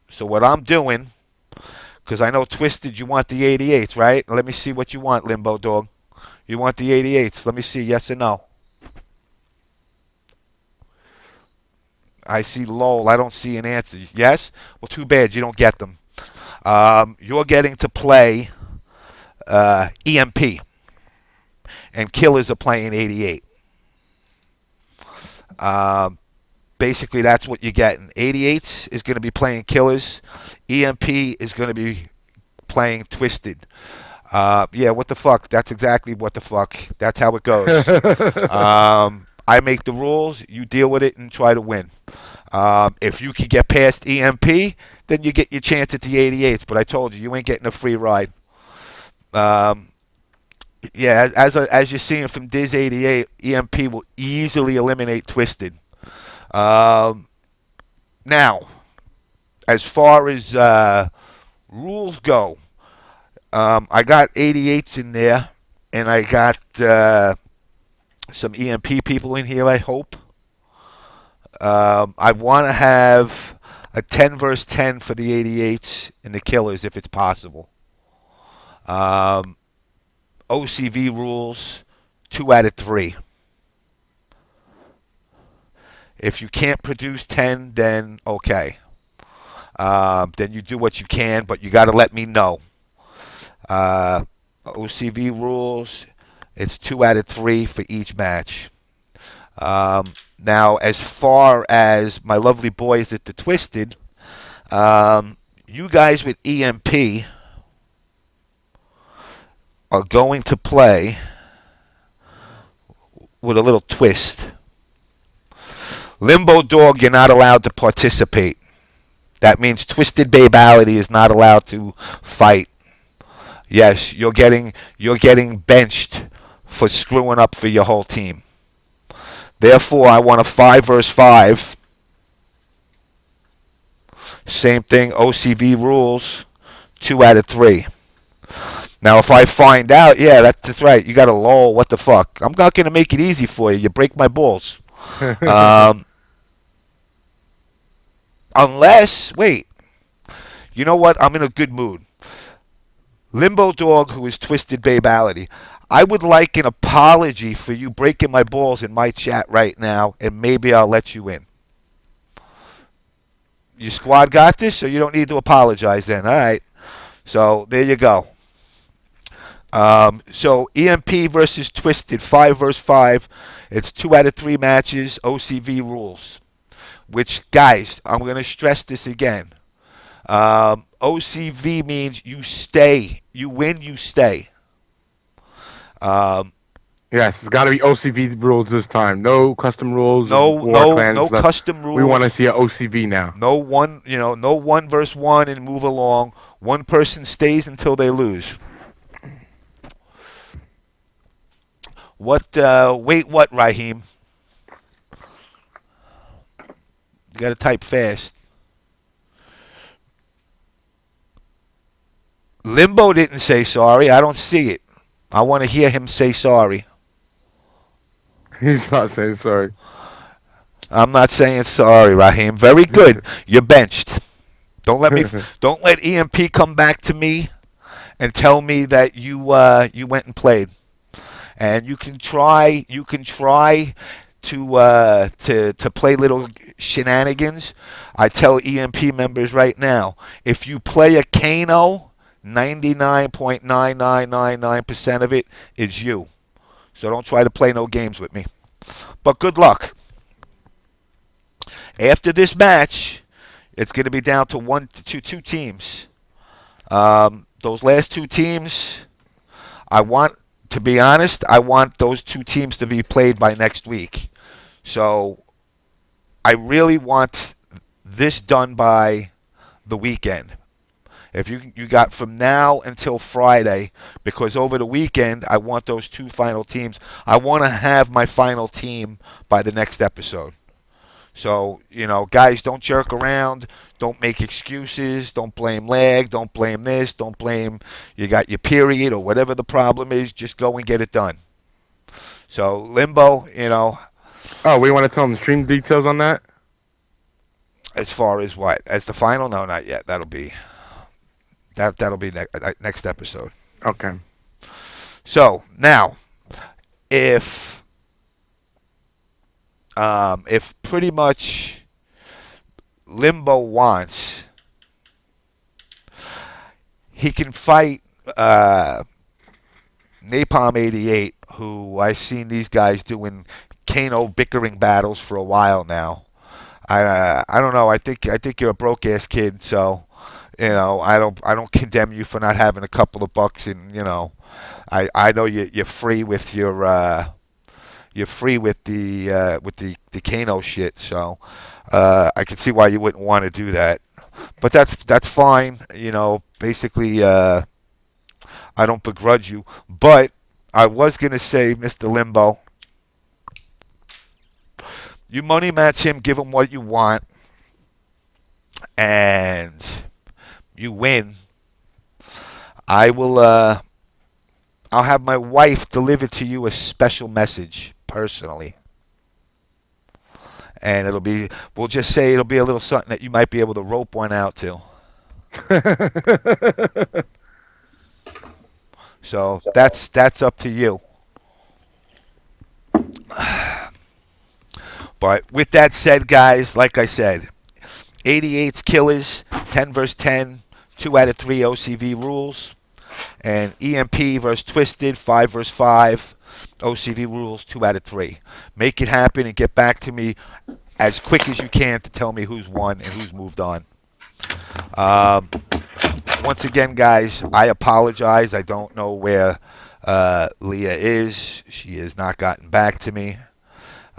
[SPEAKER 2] So what I'm doing, because I know Twisted, you want the 88s, right? Let me see what you want, Limbo Dog. You want the 88s. Let me see, yes or no. I see lol. I don't see an answer. Yes? Well, too bad. You don't get them. You're getting to play EMP. And Killers are playing 88. Basically, that's what you're getting. 88s is going to be playing Killers. EMP is going to be playing Twisted. Yeah, what the fuck? That's exactly what the fuck. That's how it goes. I make the rules. You deal with it and try to win. If you can get past EMP, then you get your chance at the 88s. But I told you, you ain't getting a free ride. Yeah, as you're seeing from Diz 88, EMP will easily eliminate Twisted. Now, as far as rules go, I got 88s in there, and I got some EMP people in here, I hope. I want to have a 10 versus 10 for the 88s and the Killers if it's possible. OCV rules, 2 out of 3. If you can't produce 10, then okay. Then you do what you can, but you got to let me know. OCV rules, it's 2 out of 3 for each match. Now, as far as my lovely boys at the Twisted, you guys with EMP are going to play with a little twist. Limbo Dog, you're not allowed to participate. That means Twisted Babality is not allowed to fight. Yes, you're getting benched for screwing up for your whole team. Therefore, I want a 5 versus 5. Same thing, OCV rules, 2 out of 3. Now, if I find out, yeah, that's right, you got a lull, what the fuck. I'm not going to make it easy for you. You break my balls. Unless, wait, you know what? I'm in a good mood. Limbo Dog, who is Twisted Babality, I would like an apology for you breaking my balls in my chat right now, and maybe I'll let you in. Your squad got this, so you don't need to apologize then. All right. So, there you go. So EMP versus Twisted, 5 versus 5. It's 2 out of 3 matches, OCV rules. Which, guys, I'm going to stress this again. OCV means you stay. You win, you stay.
[SPEAKER 3] Yes, it's got to be OCV rules this time. No custom rules.
[SPEAKER 2] No,
[SPEAKER 3] War
[SPEAKER 2] no,
[SPEAKER 3] clans
[SPEAKER 2] no
[SPEAKER 3] stuff.
[SPEAKER 2] custom rules.
[SPEAKER 3] We want to see an OCV now.
[SPEAKER 2] No one, no 1 versus 1 and move along. One person stays until they lose. What? Wait, what, Raheem? You got to type fast. Limbo didn't say sorry. I don't see it. I want to hear him say sorry.
[SPEAKER 3] He's not saying sorry.
[SPEAKER 2] I'm not saying sorry, Raheem. Very good. You're benched. Don't let EMP come back to me and tell me that you went and played. And you can try to play little shenanigans. I tell EMP members right now, if you play a Kano, 99.9999% of it is you. So don't try to play no games with me. But good luck. After this match, it's going to be down to two teams. Those last 2 teams, to be honest, I want those 2 teams to be played by next week. So I really want this done by the weekend. If you got from now until Friday, because over the weekend, I want those 2 final teams. I want to have my final team by the next episode. So, guys, don't jerk around. Don't make excuses. Don't blame lag. Don't blame this. Don't blame you got your period or whatever the problem is. Just go and get it done. So, Limbo,
[SPEAKER 3] Oh, we want to tell them the stream details on that?
[SPEAKER 2] as far as what? As the final? No, not yet. That'll be next episode.
[SPEAKER 3] Okay.
[SPEAKER 2] So, now, if pretty much Limbo wants, he can fight Napalm 88, who I've seen these guys doing Kano bickering battles for a while now. I don't know. I think you're a broke ass kid, so I don't condemn you for not having a couple of bucks, and I know you're free with your you're free with the Kano shit, so I can see why you wouldn't want to do that. But that's fine, basically I don't begrudge you. But I was gonna say, Mr. Limbo, you money match him, give him what you want, and you win. I'll have my wife deliver to you a special message personally. And we'll just say it'll be a little something that you might be able to rope one out to. So that's up to you. But with that said, guys, like I said, 88's killers, 10 versus 10, 2 out of 3 OCV rules. And EMP versus Twisted, 5 versus 5. OCV rules, 2 out of 3. Make it happen and get back to me as quick as you can to tell me who's won and who's moved on. Once again, guys, I apologize. I don't know where Leah is. She has not gotten back to me.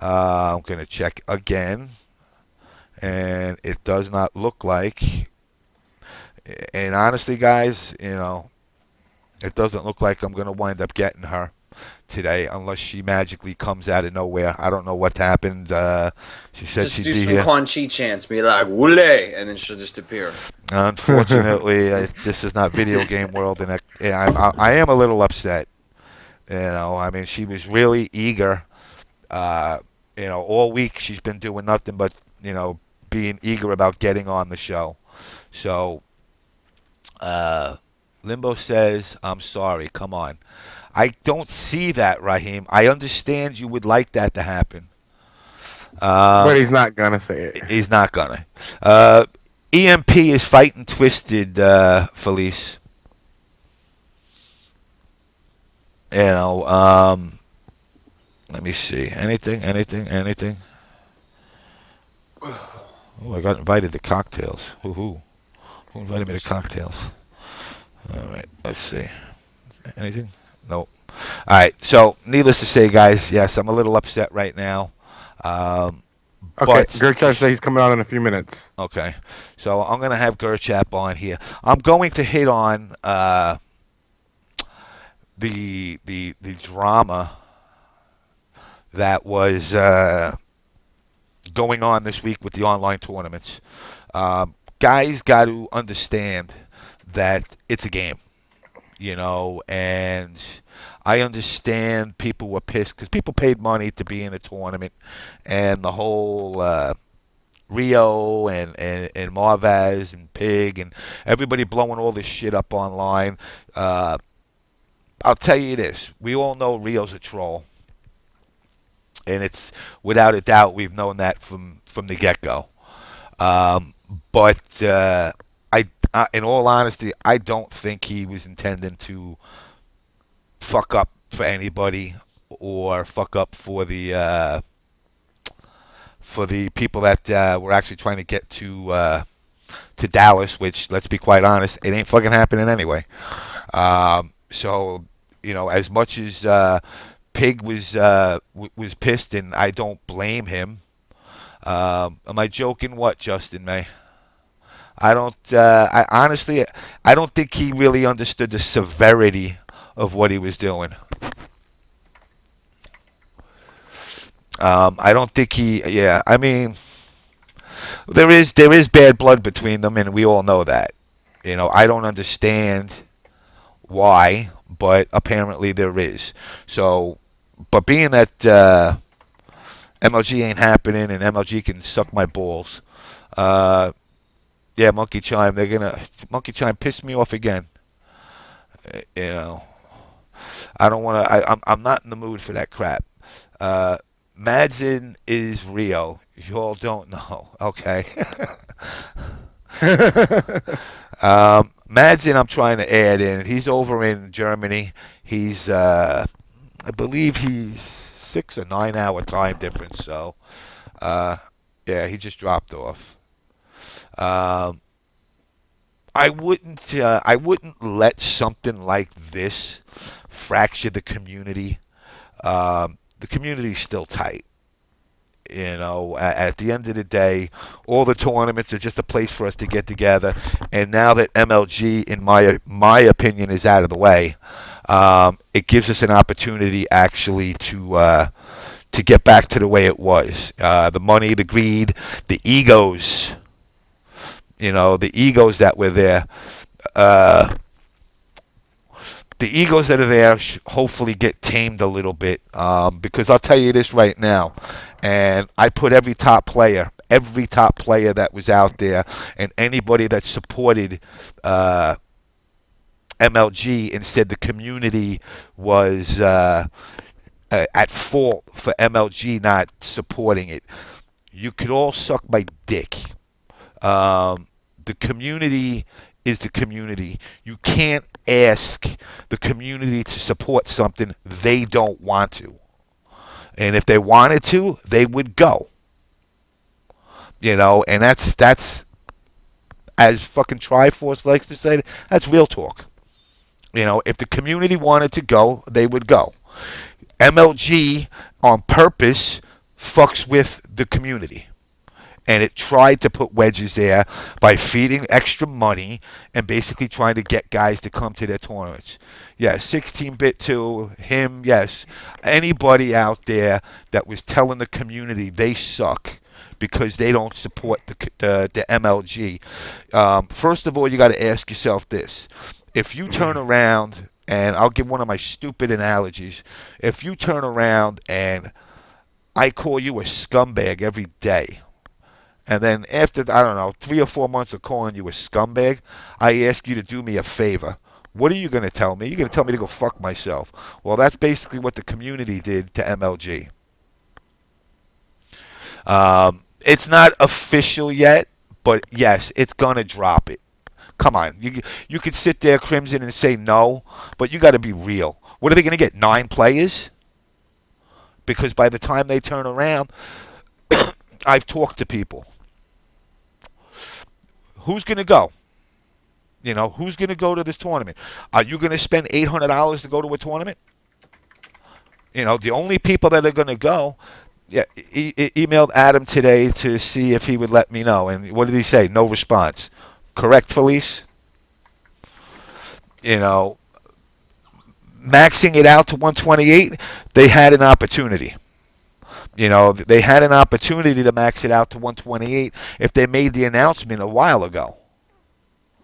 [SPEAKER 2] I'm going to check again. And it does not look like. And honestly, guys, it doesn't look like I'm going to wind up getting her today unless she magically comes out of nowhere. I don't know what happened. She said
[SPEAKER 6] Just
[SPEAKER 2] she'd
[SPEAKER 6] do
[SPEAKER 2] be
[SPEAKER 6] some
[SPEAKER 2] here.
[SPEAKER 6] Quan Chi chants, be like, "Wule," and then she'll just appear.
[SPEAKER 2] Unfortunately, this is not video game world, and I am a little upset. I mean, she was really eager. All week she's been doing nothing but, being eager about getting on the show. So, Limbo says, I'm sorry. Come on. I don't see that, Raheem. I understand you would like that to happen.
[SPEAKER 3] But he's not going to say it.
[SPEAKER 2] He's not going to. EMP is fighting Twisted, Pherleece. You know, let me see. Anything? Oh, I got invited to cocktails. Who invited me to cocktails? All right, let's see. Anything? Nope. All right. So, needless to say, guys, yes, I'm a little upset right now.
[SPEAKER 3] Okay,
[SPEAKER 2] But
[SPEAKER 3] Gerchap said he's coming out in a few minutes.
[SPEAKER 2] okay, so I'm gonna have Gerchap on here. I'm going to hit on the drama that was going on this week with the online tournaments. Guys got to understand that it's a game, you know, and I understand people were pissed because people paid money to be in a tournament, and the whole Rio and Marvaz and Pig and everybody blowing all this shit up online. I'll tell you this: we all know Rio's a troll, and it's without a doubt we've known that from the get go. But in all honesty, I don't think he was intending to fuck up for anybody or fuck up for the people that were actually trying to get to Dallas. Which, let's be quite honest, it ain't fucking happening anyway. So, you know, as much as Pig was pissed, and I don't blame him. Am I joking? What, Justin May? I don't. I honestly, I don't think he really understood the severity of what he was doing. I don't think he. Yeah, I mean, there is bad blood between them, and we all know that. You know, I don't understand why, but apparently there is. So, but being that MLG ain't happening, and MLG can suck my balls. Yeah, Monkey Chime. Monkey Chime pissed me off again. You know, I don't want to. I'm not in the mood for that crap. Madsen is Rio. You all don't know, okay? Madsen, I'm trying to add in. He's over in Germany. He's, I believe he's 6 or 9 hour time difference. So, yeah, he just dropped off. I wouldn't let something like this fracture the community. The community's still tight. You know, at the end of the day, all the tournaments are just a place for us to get together. And now that MLG, in my opinion, is out of the way, it gives us an opportunity actually to get back to the way it was. The money, the greed, the egos. You know, the egos that were there. The egos that are there hopefully get tamed a little bit, because I'll tell you this right now, and I put every top player that was out there, and anybody that supported MLG and said the community was at fault for MLG not supporting it. You could all suck my dick. The community is the community. You can't ask the community to support something they don't want to. And if they wanted to, they would go. You know, and that's as fucking Triforce likes to say, that's real talk. You know, if the community wanted to go, they would go. MLG on purpose fucks with the community. And it tried to put wedges there by feeding extra money and basically trying to get guys to come to their tournaments. Yeah, 16-bit too, him, yes. Anybody out there that was telling the community they suck because they don't support the MLG. First of all, you got to ask yourself this. If you turn around, and I'll give one of my stupid analogies. If you turn around and I call you a scumbag every day, and then after, I don't know, 3 or 4 months of calling you a scumbag, I ask you to do me a favor. What are you going to tell me? You're going to tell me to go fuck myself. Well, that's basically what the community did to MLG. It's not official yet, but yes, it's going to drop it. Come on, you could sit there, Crimson, and say no, but you got to be real. What are they going to get? 9 players? Because by the time they turn around, I've talked to people. Who's going to go? You know, who's going to go to this tournament? Are you going to spend $800 to go to a tournament? You know, the only people that are going to go. Yeah, emailed Adam today to see if he would let me know, and what did he say? No response. Correct, Pherleece? You know, maxing it out to 128, they had an opportunity. You know, they had an opportunity to max it out to 128 if they made the announcement a while ago.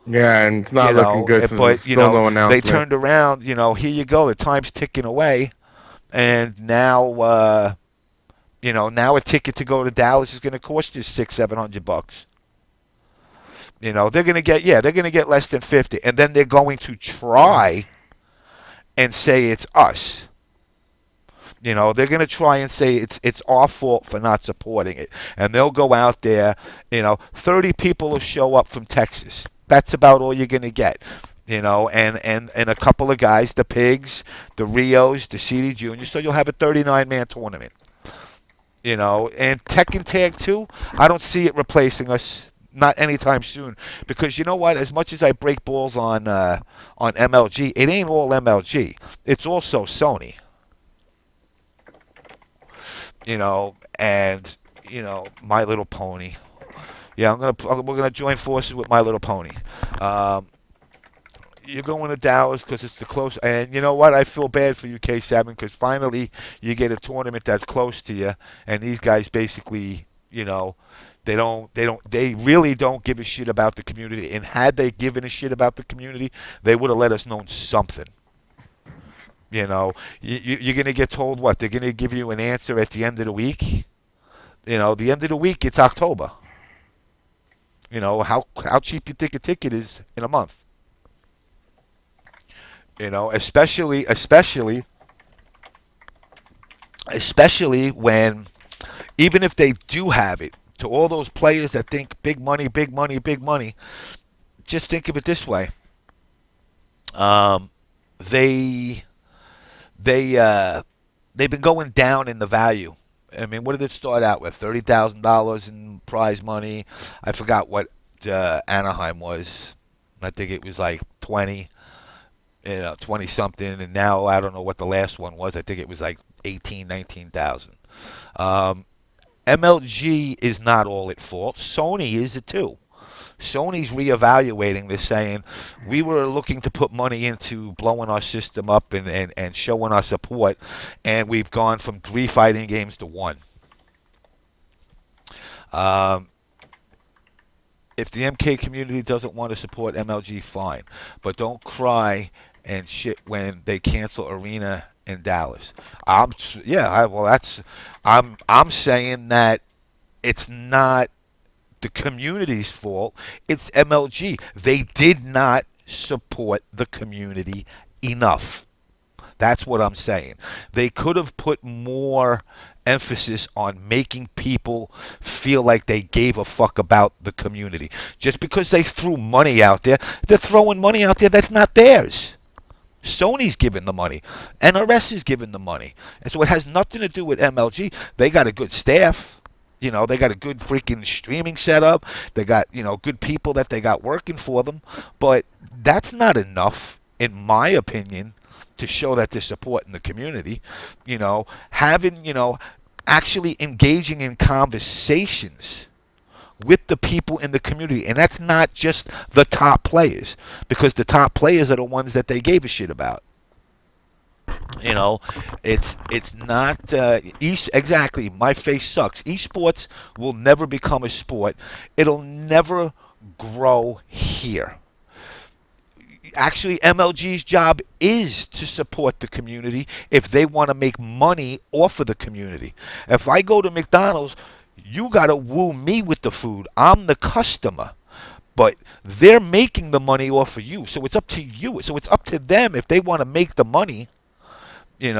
[SPEAKER 3] Yeah, and it's not looking good.
[SPEAKER 2] But
[SPEAKER 3] still no
[SPEAKER 2] they
[SPEAKER 3] announcement.
[SPEAKER 2] turned around. You know, here you go. The time's ticking away, and now, now a ticket to go to Dallas is going to cost you $600-700. You know, they're going to get less than 50, and then they're going to try and say it's us. You know, they're going to try and say it's our fault for not supporting it. And they'll go out there, 30 people will show up from Texas. That's about all you're going to get. And a couple of guys, the Pigs, the Rios, the CD Juniors. So you'll have a 39-man tournament. And Tekken Tag 2, I don't see it replacing us. Not anytime soon, because you know what? As much as I break balls on MLG, it ain't all MLG. It's also Sony. And My Little Pony. Yeah, we're gonna join forces with My Little Pony. You're going to Dallas because it's the close. And you know what? I feel bad for you, K7, because finally you get a tournament that's close to you, and these guys basically, They really don't give a shit about the community. And had they given a shit about the community, they would have let us know something. You're going to get told what? They're going to give you an answer at the end of the week. The end of the week, it's October. How cheap you think a ticket is in a month. Especially when, even if they do have it, to all those players that think big money, big money, big money, just think of it this way. They've been going down in the value. I mean, what did it start out with? $30,000 in prize money. I forgot what Anaheim was. I think it was like 20 something, and now I don't know what the last one was. I think it was like 19,000. MLG is not all at fault. Sony is it too. Sony's reevaluating this, saying we were looking to put money into blowing our system up and showing our support, and we've gone from 3 fighting games to 1. If the MK community doesn't want to support MLG, fine. But don't cry and shit when they cancel Arena in Dallas. I'm saying that it's not the community's fault. It's MLG. They did not support the community enough. That's what I'm saying. They could have put more emphasis on making people feel like they gave a fuck about the community. Just because they threw money out there, they're throwing money out there that's not theirs. Sony's giving the money. NRS is giving the money. And so it has nothing to do with MLG. They got a good staff. They got a good freaking streaming setup. They got, good people that they got working for them. But that's not enough, in my opinion, to show that they're supporting the community. Actually engaging in conversations with the people in the community. And that's not just the top players, because the top players are the ones that they gave a shit about. It's not exactly. My face sucks. Esports will never become a sport. It'll never grow here. Actually, MLG's job is to support the community if they want to make money off of the community. If I go to McDonald's, you got to woo me with the food. I'm the customer. But they're making the money off of you. So it's up to you. So it's up to them if they want to make the money. If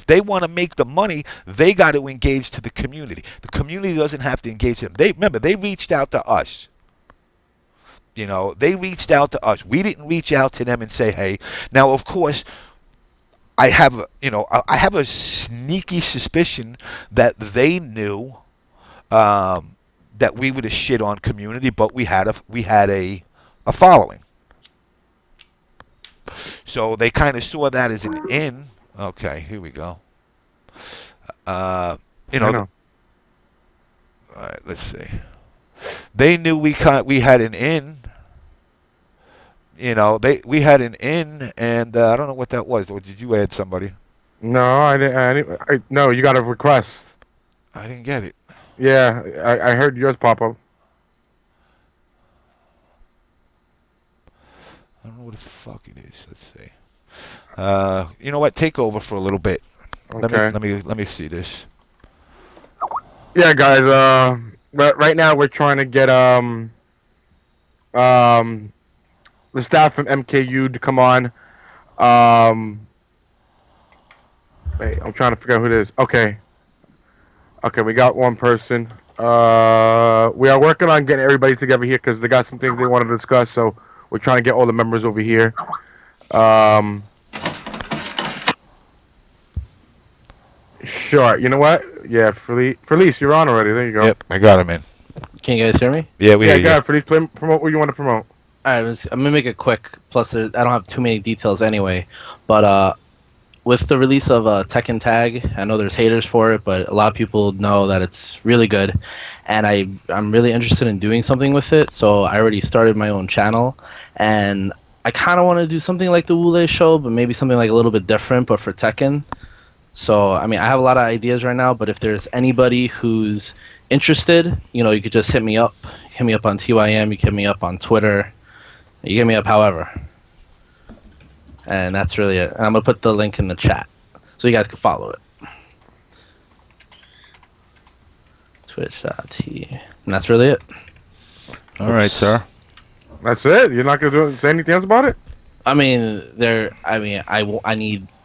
[SPEAKER 2] they want to make the money, they got to engage to the community. The community doesn't have to engage them. They reached out to us. You know, they reached out to us. We didn't reach out to them and say, hey. Now, of course, I have a sneaky suspicion that they knew that we were the shit on community, but we had a following. So they kind of saw that as an in. Okay, here we go. All right, let's see. They knew we had an in. You know, we had an in, and I don't know what that was. Or did you add somebody?
[SPEAKER 3] No, I didn't. No, you got a request.
[SPEAKER 2] I didn't get it.
[SPEAKER 3] Yeah, I heard yours pop up.
[SPEAKER 2] I don't know what the fuck it is. Let's see. You know what? Take over for a little bit.
[SPEAKER 3] Okay.
[SPEAKER 2] Let me see this.
[SPEAKER 3] Yeah, guys. Right now we're trying to get the staff from MKU to come on. Wait, I'm trying to figure out who it is. Okay, we got one person. We are working on getting everybody together here because they got some things they want to discuss. So we're trying to get all the members over here. Sure. You know what? Yeah, Pherleece, you're on already. There you go.
[SPEAKER 2] Yep, I got him in.
[SPEAKER 8] Can you guys hear me?
[SPEAKER 2] Yeah, we hear you.
[SPEAKER 3] Yeah, Pherleece, promote what you want to promote.
[SPEAKER 8] All right, I'm gonna make it quick. Plus, I don't have too many details anyway. But with the release of Tekken Tag, I know there's haters for it, but a lot of people know that it's really good, and I'm really interested in doing something with it. So I already started my own channel, and I kind of want to do something like the Wtih show, but maybe something like a little bit different, but for Tekken. So I mean, I have a lot of ideas right now, but if there's anybody who's interested, you know, you could just hit me up. Hit me up on TYM. You can hit me up on Twitter. You hit me up however. And that's really it. And I'm going to put the link in the chat so you guys can follow it. Twitch.tv. And that's really it.
[SPEAKER 2] All right, sir.
[SPEAKER 3] That's it? You're not going to say anything else about it?
[SPEAKER 8] I mean,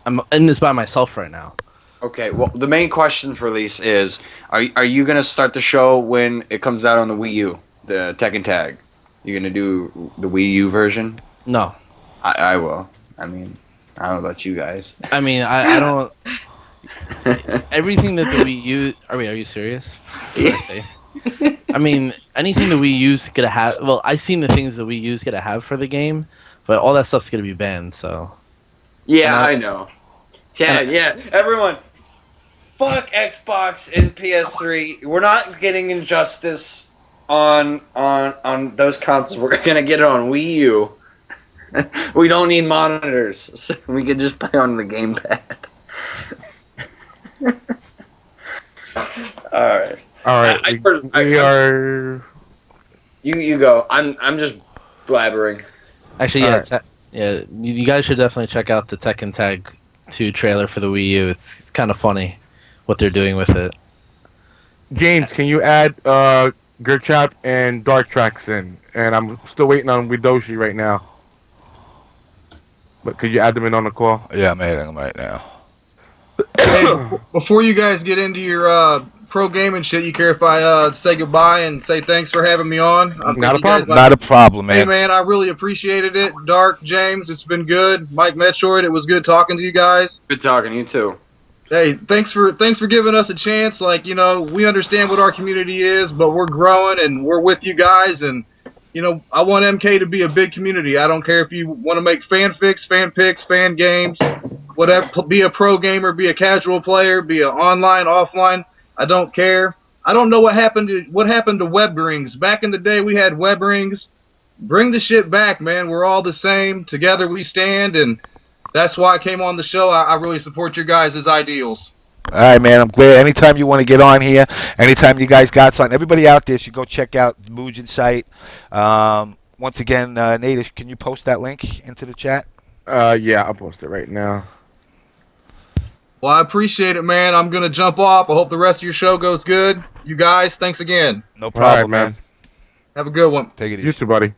[SPEAKER 8] I'm in this by myself right now.
[SPEAKER 6] Okay, well, the main question for Pherleece is, are you going to start the show when it comes out on the Wii U, the Tekken Tag? You're going to do the Wii U version?
[SPEAKER 8] No.
[SPEAKER 6] I will. I mean, I don't know about you guys.
[SPEAKER 8] I mean, I don't... Everything that the Wii U... Are you serious? What did I say? I mean, anything that Wii U's going to have... Well, I've seen the things that Wii U's going to have for the game, but all that stuff's going to be banned, so...
[SPEAKER 6] Yeah, I know. Yeah, everyone... Fuck Xbox and PS3. We're not getting Injustice on those consoles. We're gonna get it on Wii U. We don't need monitors. So we can just play on the gamepad. All right.
[SPEAKER 3] We are.
[SPEAKER 6] You go. I'm just blabbering.
[SPEAKER 8] Actually, yeah, you guys should definitely check out the Tekken Tag 2 trailer for the Wii U. It's kind of funny what they're doing with it.
[SPEAKER 3] James, can you add Gerchap and DarkTrax in? And I'm still waiting on Widoshi right now. But could you add them in on the call?
[SPEAKER 2] Yeah, I'm adding them right now.
[SPEAKER 4] Hey, before you guys get into your pro gaming shit, you care if I say goodbye and say thanks for having me on?
[SPEAKER 3] Not a problem.
[SPEAKER 2] Not a problem, man.
[SPEAKER 4] Hey, man, I really appreciated it. Dark, James, it's been good. Mikemetroid, it was good talking to you guys.
[SPEAKER 6] Good talking to you too.
[SPEAKER 4] Hey, thanks for giving us a chance. Like, you know, we understand what our community is, but we're growing and we're with you guys. And, you know, I want MK to be a big community. I don't care if you want to make fanfics, fan picks, fan games, whatever. Be a pro gamer, be a casual player, be an online, offline. I don't care. I don't know what happened to web rings. Back in the day, we had web rings. Bring the shit back, man. We're all the same. Together we stand, and that's why I came on the show. I really support your guys' ideals.
[SPEAKER 2] All right, man. I'm glad. Anytime you want to get on here, anytime you guys got something, everybody out there should go check out the Mugen site. Once again, Nate, can you post that link into the chat?
[SPEAKER 3] Yeah, I'll post it right now.
[SPEAKER 4] Well, I appreciate it, man. I'm going to jump off. I hope the rest of your show goes good. You guys, thanks again.
[SPEAKER 2] No problem,
[SPEAKER 3] All right, man.
[SPEAKER 2] man.
[SPEAKER 4] Have a good one.
[SPEAKER 2] Take it easy.
[SPEAKER 3] You too, buddy.